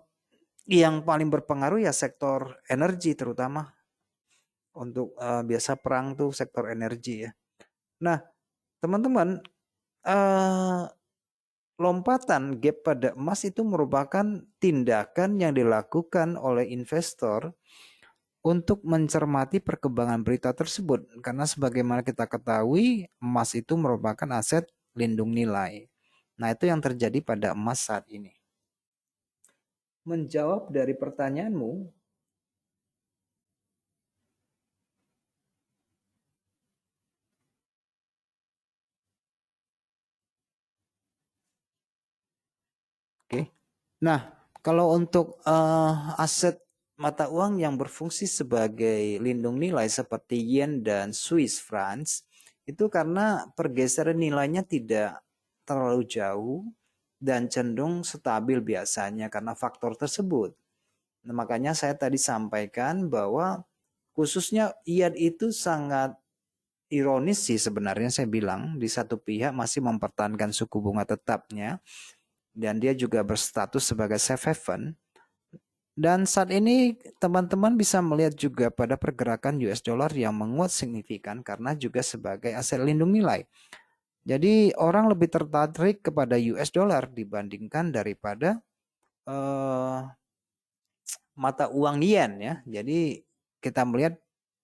yang paling berpengaruh ya sektor energi terutama untuk biasa perang tuh sektor energi ya. Nah, teman-teman, eh, lompatan gap pada emas itu merupakan tindakan yang dilakukan oleh investor untuk mencermati perkembangan berita tersebut. Karena sebagaimana kita ketahui, emas itu merupakan aset lindung nilai. Nah, itu yang terjadi pada emas saat ini. Menjawab dari pertanyaanmu, oke. Nah, kalau untuk aset mata uang yang berfungsi sebagai lindung nilai seperti yen dan Swiss francs, itu karena pergeseran nilainya tidak terlalu jauh dan cenderung stabil biasanya karena faktor tersebut. Nah, makanya saya tadi sampaikan bahwa khususnya yen itu sangat ironis sih sebenarnya, saya bilang di satu pihak masih mempertahankan suku bunga tetapnya dan dia juga berstatus sebagai safe haven. Dan saat ini teman-teman bisa melihat juga pada pergerakan US dollar yang menguat signifikan karena juga sebagai aset lindung nilai. Jadi orang lebih tertarik kepada US dollar dibandingkan daripada eh, mata uang yen ya. Jadi kita melihat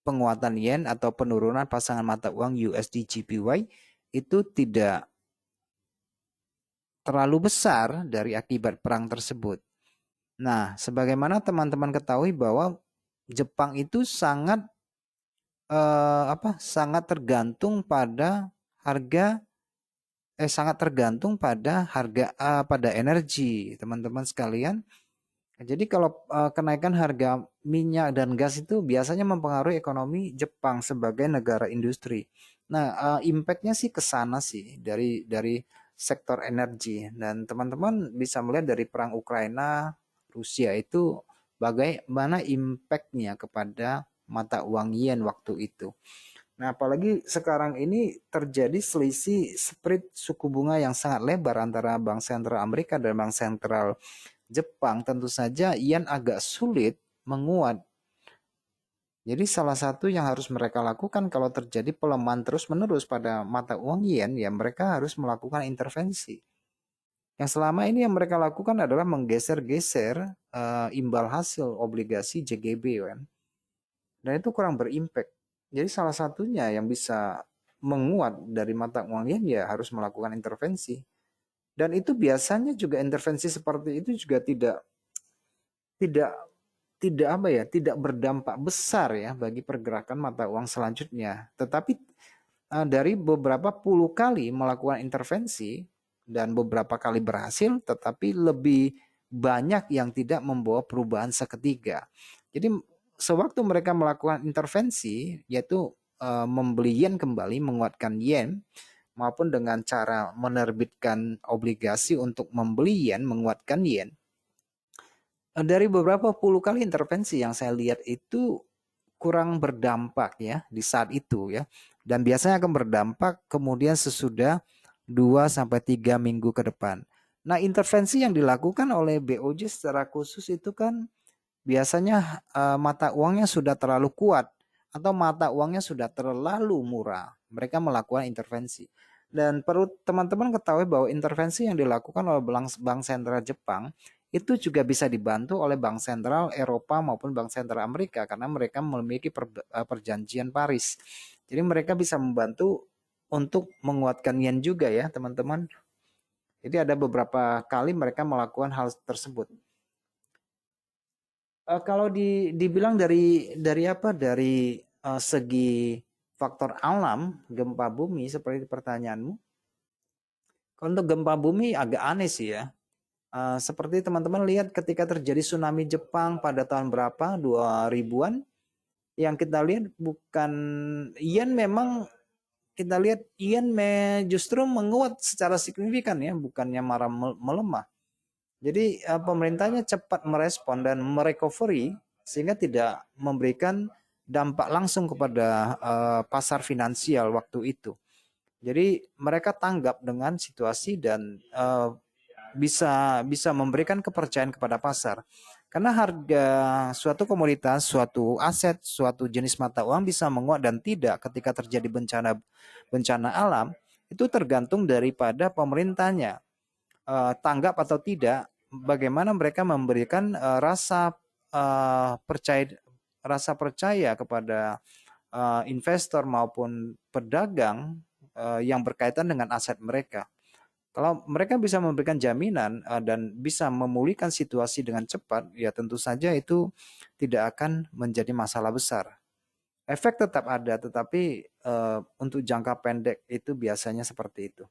penguatan yen atau penurunan pasangan mata uang USD JPY itu tidak terlalu besar dari akibat perang tersebut. Nah, sebagaimana teman-teman ketahui bahwa Jepang itu sangat tergantung pada harga pada energi, teman-teman sekalian. Jadi kalau kenaikan harga minyak dan gas itu biasanya mempengaruhi ekonomi Jepang sebagai negara industri. Nah, impactnya sih ke sana sih dari sektor energi, dan teman-teman bisa melihat dari perang Ukraina Rusia itu bagaimana impactnya kepada mata uang yen waktu itu. Nah, apalagi sekarang ini terjadi selisih spread suku bunga yang sangat lebar antara Bank Sentral Amerika dan Bank Sentral Jepang. Tentu saja yen agak sulit menguat. Jadi salah satu yang harus mereka lakukan kalau terjadi pelemahan terus-menerus pada mata uang yen, ya mereka harus melakukan intervensi. Yang selama ini yang mereka lakukan adalah menggeser-geser imbal hasil obligasi JGB kan. Dan itu kurang berimpact. Jadi salah satunya yang bisa menguat dari mata uang yen ya harus melakukan intervensi. Dan itu biasanya juga intervensi seperti itu juga tidak tidak apa ya, tidak berdampak besar ya bagi pergerakan mata uang selanjutnya. Tetapi dari beberapa puluh kali melakukan intervensi dan beberapa kali berhasil, tetapi lebih banyak yang tidak membawa perubahan seketika. Jadi sewaktu mereka melakukan intervensi, yaitu membeli yen kembali, menguatkan yen, maupun dengan cara menerbitkan obligasi untuk membeli yen, menguatkan yen, dari beberapa puluh kali intervensi yang saya lihat itu kurang berdampak ya di saat itu ya. Dan biasanya akan berdampak kemudian sesudah 2 sampai 3 minggu ke depan. Nah, intervensi yang dilakukan oleh BOJ secara khusus itu kan biasanya mata uangnya sudah terlalu kuat atau mata uangnya sudah terlalu murah. Mereka melakukan intervensi. Dan perlu teman-teman ketahui bahwa intervensi yang dilakukan oleh Bank Sentral Jepang itu juga bisa dibantu oleh Bank Sentral Eropa maupun Bank Sentral Amerika karena mereka memiliki perjanjian Paris. Jadi mereka bisa membantu untuk menguatkan yen juga ya teman-teman. Jadi ada beberapa kali mereka melakukan hal tersebut. Kalau dibilang dari apa? Dari segi faktor alam, gempa bumi seperti pertanyaanmu. Kalau untuk gempa bumi agak aneh sih ya. Seperti teman-teman lihat ketika terjadi tsunami Jepang pada tahun berapa? 2000-an. Yang kita lihat bukan yen memang kita lihat yen justru menguat secara signifikan ya, bukannya marah melemah. Jadi pemerintahnya cepat merespon dan merecovery sehingga tidak memberikan dampak langsung kepada pasar finansial waktu itu. Jadi mereka tanggap dengan situasi dan bisa memberikan kepercayaan kepada pasar. Karena harga suatu komoditas, suatu aset, suatu jenis mata uang bisa menguat dan tidak ketika terjadi bencana bencana alam itu tergantung daripada pemerintahnya tanggap atau tidak, bagaimana mereka memberikan rasa percaya kepada investor maupun pedagang yang berkaitan dengan aset mereka. Kalau mereka bisa memberikan jaminan dan bisa memulihkan situasi dengan cepat, ya tentu saja itu tidak akan menjadi masalah besar. Efek tetap ada, tetapi untuk jangka pendek itu biasanya seperti itu.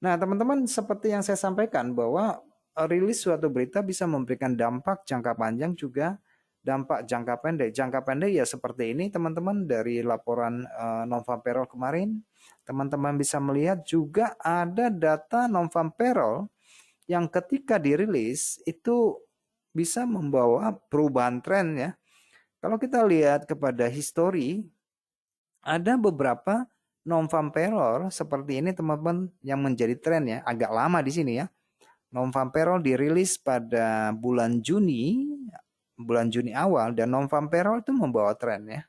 Nah, teman-teman, seperti yang saya sampaikan bahwa rilis suatu berita bisa memberikan dampak jangka panjang juga dampak jangka pendek. Jangka pendek ya seperti ini, teman-teman, dari laporan non-farm payroll kemarin, teman-teman bisa melihat juga ada data non-farm payroll yang ketika dirilis itu bisa membawa perubahan tren ya. Kalau kita lihat kepada histori, ada beberapa non-farm payroll seperti ini teman-teman yang menjadi tren ya, agak lama di sini ya. Non-farm payroll dirilis pada bulan Juni awal dan non-farm payroll itu membawa tren ya.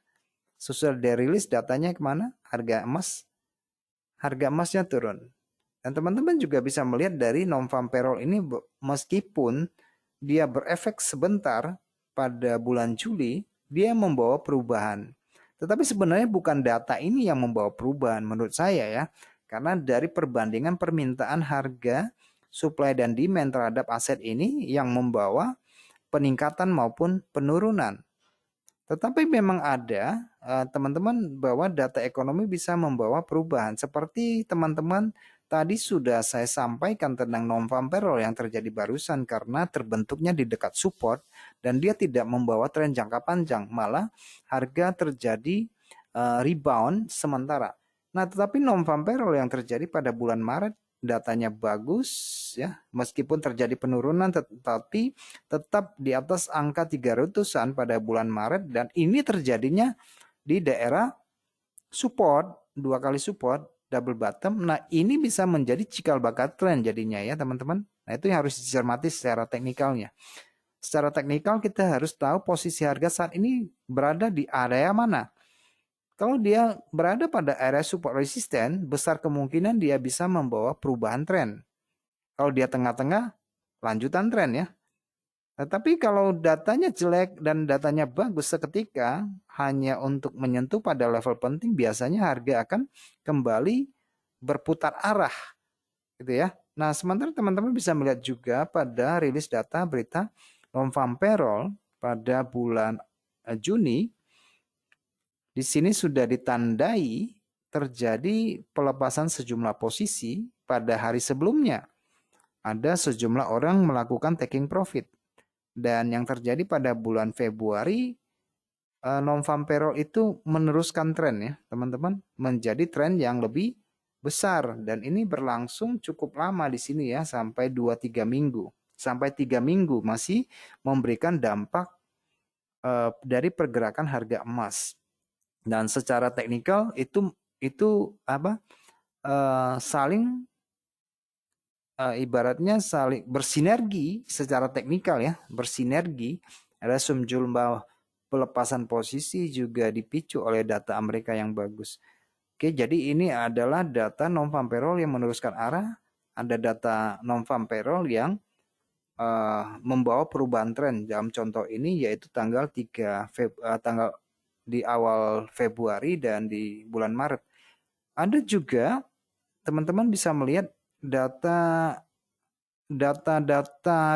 Sesudah dirilis datanya kemana? Harga emasnya turun. Dan teman-teman juga bisa melihat dari non-farm payroll ini meskipun dia berefek sebentar pada bulan Juli, dia membawa perubahan. Tetapi sebenarnya bukan data ini yang membawa perubahan menurut saya ya. Karena dari perbandingan permintaan harga, supply dan demand terhadap aset ini yang membawa peningkatan maupun penurunan. Tetapi memang ada teman-teman bahwa data ekonomi bisa membawa perubahan. Seperti teman-teman tadi sudah saya sampaikan tentang non-farm payroll yang terjadi barusan karena terbentuknya di dekat support dan dia tidak membawa tren jangka panjang. Malah harga terjadi rebound sementara. Nah, tetapi non-farm payroll yang terjadi pada bulan Maret datanya bagus ya, meskipun terjadi penurunan tetapi tetap di atas angka 300-an pada bulan Maret dan ini terjadinya di daerah support, dua kali support, double bottom. Nah, ini bisa menjadi cikal bakal tren jadinya ya, teman-teman. Nah, itu yang harus dicermati secara teknikalnya. Secara teknikal kita harus tahu posisi harga saat ini berada di area mana. Kalau dia berada pada area support resisten, besar kemungkinan dia bisa membawa perubahan tren. Kalau dia tengah-tengah, lanjutan tren ya. Tetapi kalau datanya jelek dan datanya bagus seketika hanya untuk menyentuh pada level penting, biasanya harga akan kembali berputar arah gitu ya. Nah, sementara teman-teman bisa melihat juga pada rilis data berita non-farm payroll pada bulan Juni, di sini sudah ditandai terjadi pelepasan sejumlah posisi pada hari sebelumnya. Ada sejumlah orang melakukan taking profit. Dan yang terjadi pada bulan Februari, non-farm payroll itu meneruskan tren ya, teman-teman, menjadi tren yang lebih besar. Dan ini berlangsung cukup lama di sini ya, sampai 2-3 minggu. Sampai 3 minggu masih memberikan dampak dari pergerakan harga emas. Dan secara teknikal itu apa saling ibaratnya saling bersinergi secara teknikal ya, bersinergi. Ada sumjulma pelepasan posisi juga dipicu oleh data Amerika yang bagus. Oke, jadi ini adalah data non-farm payroll yang meneruskan arah, ada data non-farm payroll yang membawa perubahan tren. Dalam contoh ini yaitu tanggal tanggal di awal Februari dan di bulan Maret. Ada juga teman-teman bisa melihat data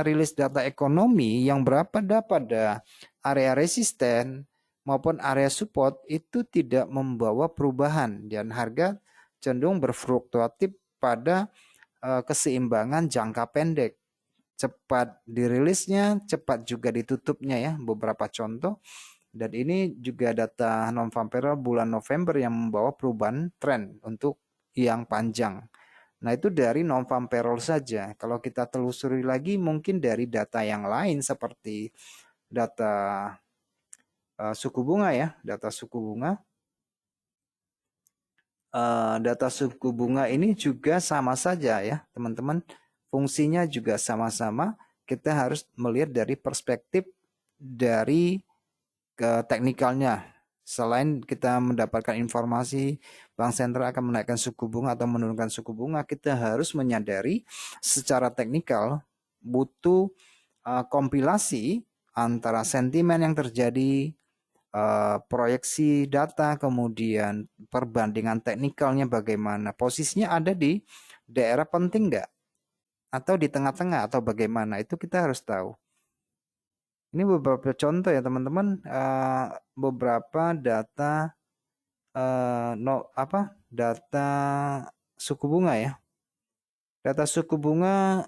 rilis data ekonomi yang berada pada area resisten maupun area support itu tidak membawa perubahan dan harga cenderung berfluktuatif pada keseimbangan jangka pendek. Cepat dirilisnya, cepat juga ditutupnya ya, beberapa contoh. Dan ini juga data non-farm payroll bulan November yang membawa perubahan tren untuk yang panjang. Nah, itu dari non-farm payroll saja. Kalau kita telusuri lagi mungkin dari data yang lain seperti data suku bunga ya, data suku bunga. Data suku bunga ini juga sama saja ya, teman-teman. Fungsinya juga sama-sama. Kita harus melihat dari perspektif dari ke teknikalnya. Selain kita mendapatkan informasi bank sentral akan menaikkan suku bunga atau menurunkan suku bunga, kita harus menyadari secara teknikal butuh kompilasi antara sentimen yang terjadi, proyeksi data, kemudian perbandingan teknikalnya bagaimana, posisinya ada di daerah penting nggak, atau di tengah-tengah atau bagaimana, itu kita harus tahu. Ini beberapa contoh ya teman-teman, beberapa data data suku bunga ya. Data suku bunga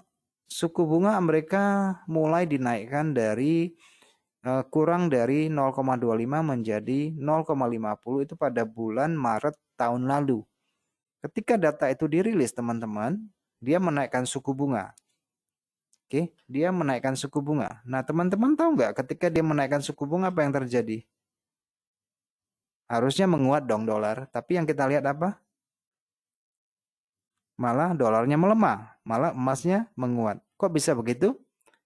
Amerika mulai dinaikkan dari kurang dari 0,25 menjadi 0,50 itu pada bulan Maret tahun lalu. Ketika data itu dirilis teman-teman, dia menaikkan suku bunga. Oke, dia menaikkan suku bunga. Nah, teman-teman tahu nggak ketika dia menaikkan suku bunga apa yang terjadi? Harusnya menguat dong dolar, tapi yang kita lihat apa? Malah dolarnya melemah, malah emasnya menguat. Kok bisa begitu?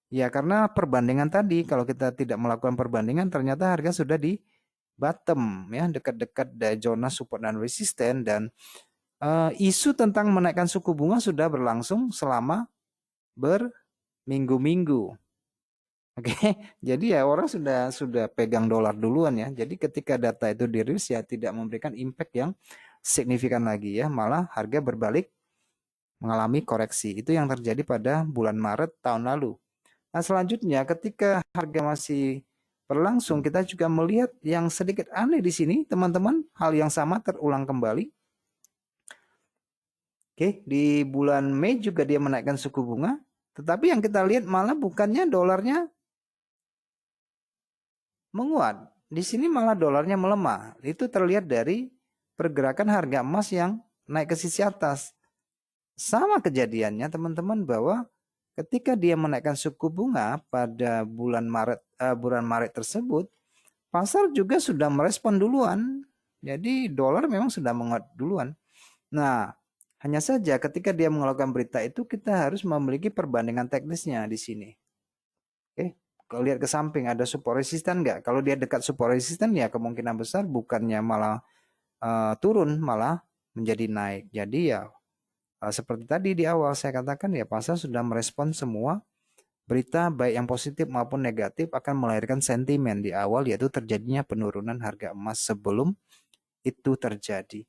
Ya karena perbandingan tadi, kalau kita tidak melakukan perbandingan ternyata harga sudah di bottom ya, dekat-dekat dari zona support dan resisten, dan isu tentang menaikkan suku bunga sudah berlangsung selama berminggu-minggu. Oke, jadi ya orang sudah pegang dolar duluan ya. Jadi ketika data itu dirilis ya tidak memberikan impact yang signifikan lagi ya, malah harga berbalik mengalami koreksi. Itu yang terjadi pada bulan Maret tahun lalu. Nah, selanjutnya ketika harga masih berlangsung, kita juga melihat yang sedikit aneh di sini, teman-teman, hal yang sama terulang kembali. Oke, di bulan Mei juga dia menaikkan suku bunga, tetapi yang kita lihat malah bukannya dolarnya menguat. Di sini malah dolarnya melemah. Itu terlihat dari pergerakan harga emas yang naik ke sisi atas. Sama kejadiannya teman-teman, bahwa ketika dia menaikkan suku bunga pada bulan Maret tersebut, pasar juga sudah merespon duluan. Jadi dolar memang sudah menguat duluan. Nah, hanya saja ketika dia melakukan berita itu kita harus memiliki perbandingan teknisnya di sini. Oke, kalau lihat ke samping ada support resisten nggak? Kalau dia dekat support resisten ya kemungkinan besar bukannya malah turun, malah menjadi naik. Jadi ya seperti tadi di awal saya katakan ya, pasar sudah merespon semua berita baik yang positif maupun negatif akan melahirkan sentimen di awal, yaitu terjadinya penurunan harga emas sebelum itu terjadi.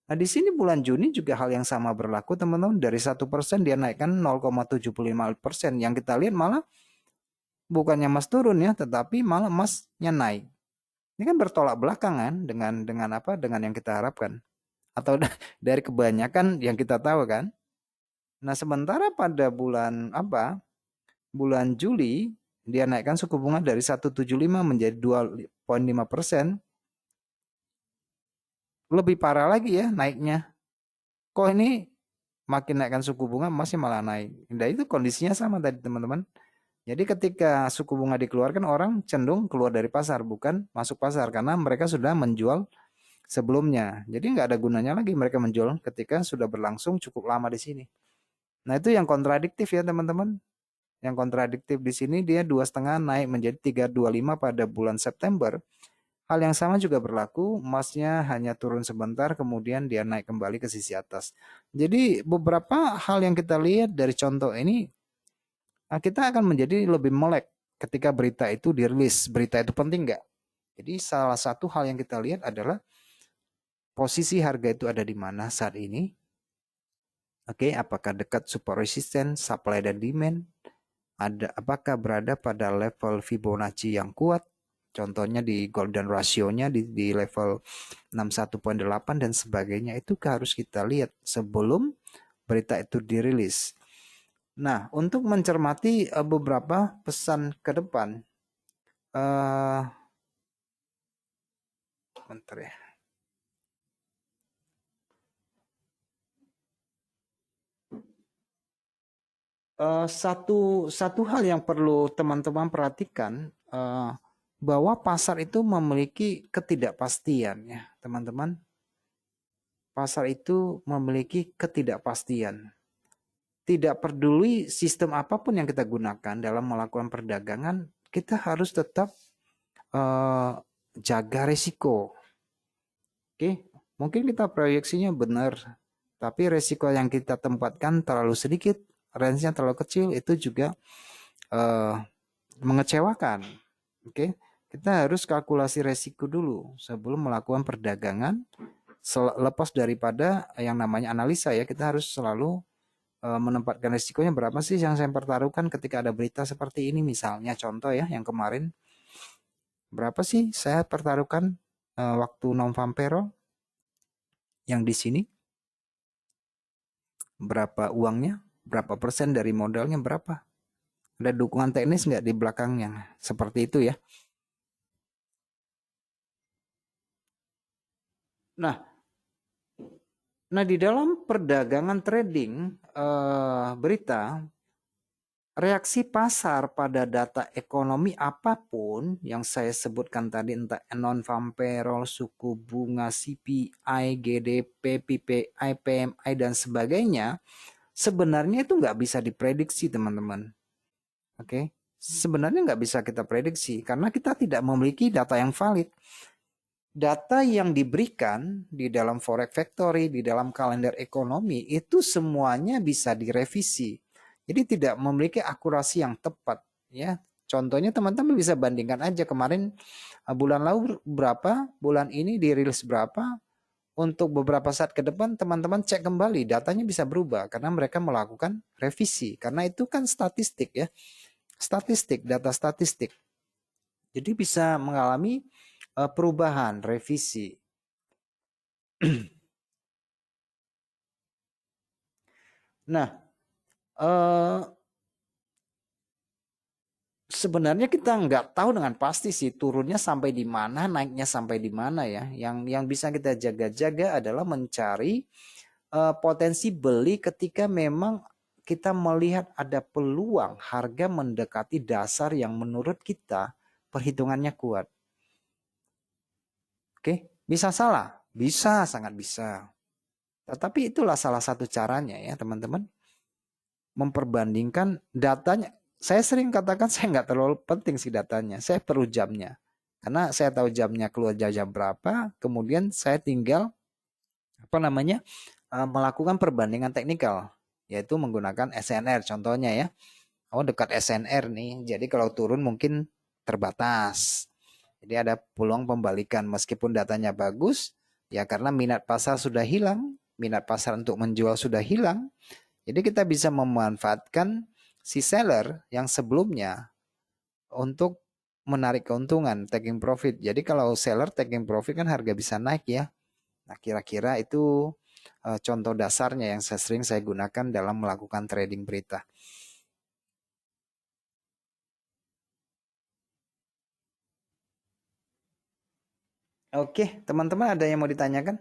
Nah, di sini bulan Juni juga hal yang sama berlaku teman-teman, dari 1% dia naikkan 0,75%. Yang kita lihat malah bukannya emas turun ya, tetapi malah emasnya naik. Ini kan bertolak belakang kan dengan apa? Dengan yang kita harapkan atau dari kebanyakan yang kita tahu kan. Nah, sementara pada bulan bulan Juli dia naikkan suku bunga dari 1,75 menjadi 2,5%. Lebih parah lagi ya naiknya. Kok ini makin naikkan suku bunga masih malah naik. Dan itu kondisinya sama tadi teman-teman. Jadi ketika suku bunga dikeluarkan, orang cenderung keluar dari pasar, bukan masuk pasar, karena mereka sudah menjual sebelumnya. Jadi nggak ada gunanya lagi mereka menjual ketika sudah berlangsung cukup lama di sini. Nah, itu yang kontradiktif ya teman-teman. Yang kontradiktif di sini dia 2,5 naik menjadi 3,25 pada bulan September. Hal yang sama juga berlaku, emasnya hanya turun sebentar, kemudian dia naik kembali ke sisi atas. Jadi beberapa hal yang kita lihat dari contoh ini, kita akan menjadi lebih melek ketika berita itu dirilis. Berita itu penting nggak? Jadi salah satu hal yang kita lihat adalah posisi harga itu ada di mana saat ini. Oke, apakah dekat support resistance, supply dan demand? Apakah berada pada level Fibonacci yang kuat? Contohnya di golden ratio-nya di level 61,8 dan sebagainya. Itu harus kita lihat sebelum berita itu dirilis. Nah, untuk mencermati beberapa pesan ke depan, bentar ya. Satu hal yang perlu teman-teman perhatikan, bahwa pasar itu memiliki ketidakpastian ya teman-teman. Pasar itu memiliki ketidakpastian. Tidak peduli sistem apapun yang kita gunakan dalam melakukan perdagangan, kita harus tetap jaga risiko. Oke, mungkin kita proyeksinya benar, tapi risiko yang kita tempatkan terlalu sedikit, range-nya terlalu kecil, itu juga mengecewakan. Oke, kita harus kalkulasi resiko dulu sebelum melakukan perdagangan. Lepas daripada yang namanya analisa ya, kita harus selalu menempatkan risikonya berapa sih yang saya pertaruhkan ketika ada berita seperti ini. Misalnya contoh ya, yang kemarin berapa sih saya pertaruhkan waktu non vampero yang di sini, berapa uangnya, berapa persen dari modalnya, berapa, ada dukungan teknis nggak di belakangnya, seperti itu ya. Nah, di dalam perdagangan trading berita, reaksi pasar pada data ekonomi apapun yang saya sebutkan tadi, entah non-farm payroll, suku bunga, CPI, GDP, PPI, PMI, dan sebagainya, sebenarnya itu nggak bisa diprediksi teman-teman. Oke, sebenarnya nggak bisa kita prediksi karena kita tidak memiliki data yang valid. Data yang diberikan di dalam Forex Factory, di dalam kalender ekonomi, itu semuanya bisa direvisi. Jadi tidak memiliki akurasi yang tepat. Ya, contohnya teman-teman bisa bandingkan aja kemarin bulan lalu berapa, bulan ini dirilis berapa. Untuk beberapa saat ke depan teman-teman cek kembali, datanya bisa berubah karena mereka melakukan revisi. Karena itu kan statistik ya, statistik, data statistik. Jadi bisa mengalami perubahan, revisi. Nah, sebenarnya kita nggak tahu dengan pasti sih turunnya sampai di mana, naiknya sampai di mana ya. Yang bisa kita jaga-jaga adalah mencari potensi beli ketika memang kita melihat ada peluang harga mendekati dasar yang menurut kita perhitungannya kuat. Oke, bisa salah, bisa, sangat bisa. Tetapi itulah salah satu caranya ya teman-teman, memperbandingkan datanya. Saya sering katakan saya nggak terlalu penting sih datanya, saya perlu jamnya. Karena saya tahu jamnya keluar jam berapa, kemudian saya tinggal apa namanya melakukan perbandingan teknikal, yaitu menggunakan SNR contohnya ya. Oh dekat SNR nih, jadi kalau turun mungkin terbatas. Jadi ada peluang pembalikan meskipun datanya bagus, ya karena minat pasar sudah hilang, minat pasar untuk menjual sudah hilang. Jadi kita bisa memanfaatkan si seller yang sebelumnya untuk menarik keuntungan, taking profit. Jadi kalau seller taking profit kan harga bisa naik ya. Nah, kira-kira itu contoh dasarnya yang sering saya gunakan dalam melakukan trading berita. Oke, teman-teman ada yang mau ditanyakan?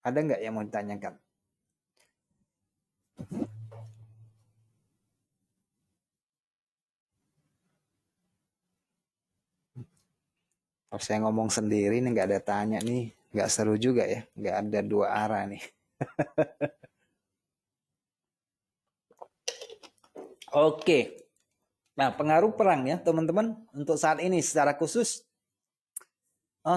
Ada nggak yang mau ditanyakan? Kalau saya ngomong sendiri nih nggak ada tanya nih, nggak seru juga ya, nggak ada dua arah nih. Oke, nah pengaruh perang ya teman-teman untuk saat ini secara khusus.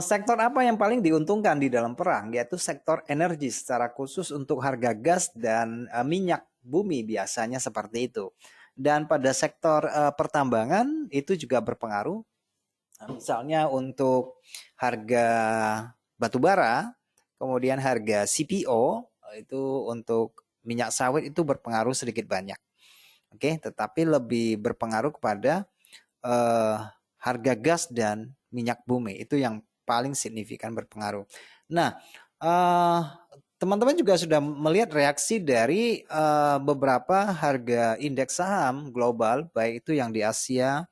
Sektor apa yang paling diuntungkan di dalam perang? Yaitu sektor energi secara khusus untuk harga gas dan minyak bumi biasanya seperti itu. Dan pada sektor pertambangan itu juga berpengaruh. Misalnya untuk harga batu bara, kemudian harga CPO itu untuk minyak sawit itu berpengaruh sedikit banyak. Oke, tetapi lebih berpengaruh kepada eh, harga gas dan minyak bumi itu yang paling signifikan berpengaruh. Nah, eh, teman-teman juga sudah melihat reaksi dari beberapa harga indeks saham global, baik itu yang di Asia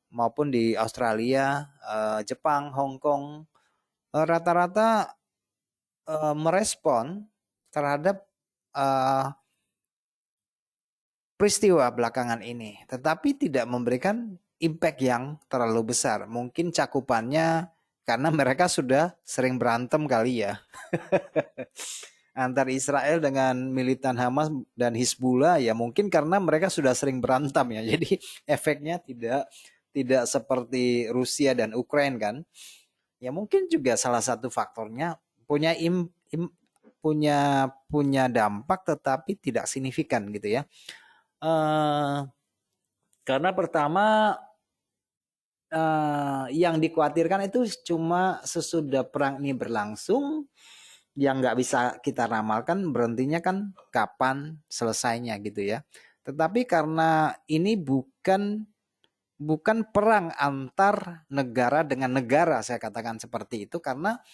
maupun di Australia, Jepang, Hong Kong, rata-rata merespon terhadap eh, peristiwa belakangan ini, tetapi tidak memberikan impact yang terlalu besar. Mungkin cakupannya karena mereka sudah sering berantem kali ya. Antar Israel dengan militan Hamas dan Hizbullah ya mungkin karena mereka sudah sering berantem ya. Jadi efeknya tidak seperti Rusia dan Ukraina kan. Ya mungkin juga salah satu faktornya punya punya dampak tetapi tidak signifikan gitu ya. Uh, karena pertama yang dikhawatirkan itu cuma sesudah perang ini berlangsung, yang nggak bisa kita ramalkan berhentinya kan kapan selesainya gitu ya. Tetapi karena ini bukan perang antar negara dengan negara, saya katakan seperti itu karena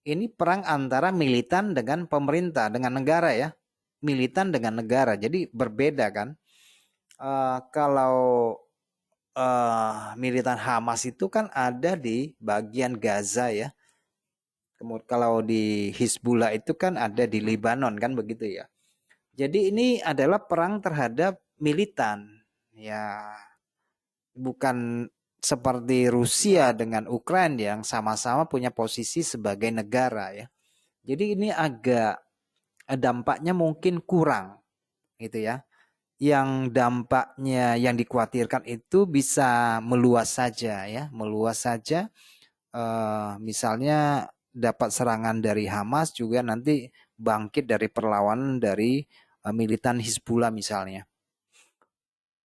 ini perang antara militan dengan pemerintah dengan negara ya, militan dengan negara. Jadi berbeda kan. Kalau militan Hamas itu kan ada di bagian Gaza ya. Kemudian kalau di Hizbullah itu kan ada di Lebanon kan begitu ya. Jadi ini adalah perang terhadap militan. Ya, bukan seperti Rusia dengan Ukraina yang sama-sama punya posisi sebagai negara ya. Jadi ini agak dampaknya mungkin kurang gitu ya. Yang dampaknya yang dikhawatirkan itu bisa meluas saja ya, meluas saja. Misalnya dapat serangan dari Hamas juga nanti bangkit dari perlawanan dari militan Hizbullah misalnya.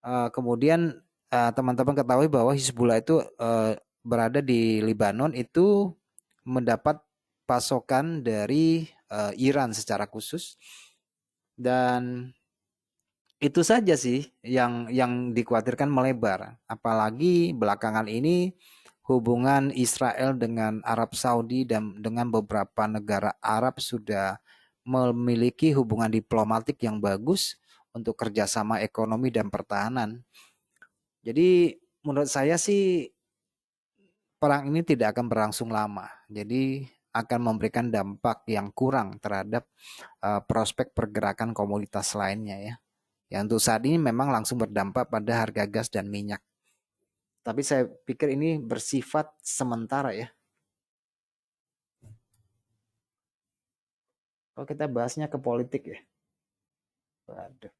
Kemudian teman-teman ketahui bahwa Hizbullah itu berada di Lebanon itu mendapat pasokan dari Iran secara khusus dan itu saja sih yang dikhawatirkan melebar. Apalagi belakangan ini hubungan Israel dengan Arab Saudi dan dengan beberapa negara Arab sudah memiliki hubungan diplomatik yang bagus untuk kerjasama ekonomi dan pertahanan. Jadi menurut saya sih perang ini tidak akan berlangsung lama. Jadi akan memberikan dampak yang kurang terhadap prospek pergerakan komoditas lainnya ya. Ya untuk saat ini memang langsung berdampak pada harga gas dan minyak. Tapi saya pikir ini bersifat sementara ya. Kalau kita bahasnya ke politik ya. Waduh.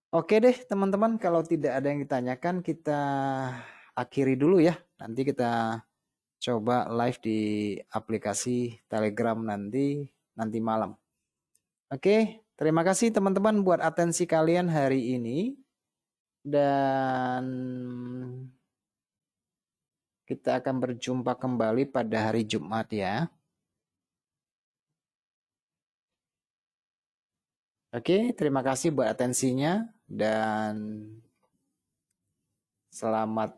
Oke deh teman-teman, kalau tidak ada yang ditanyakan kita akhiri dulu ya. Nanti kita coba live di aplikasi Telegram nanti malam. Oke, terima kasih teman-teman buat atensi kalian hari ini. Dan kita akan berjumpa kembali pada hari Jumat ya. Oke, terima kasih buat atensinya dan selamat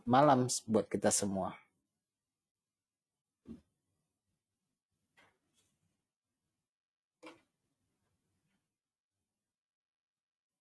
malam buat kita semua.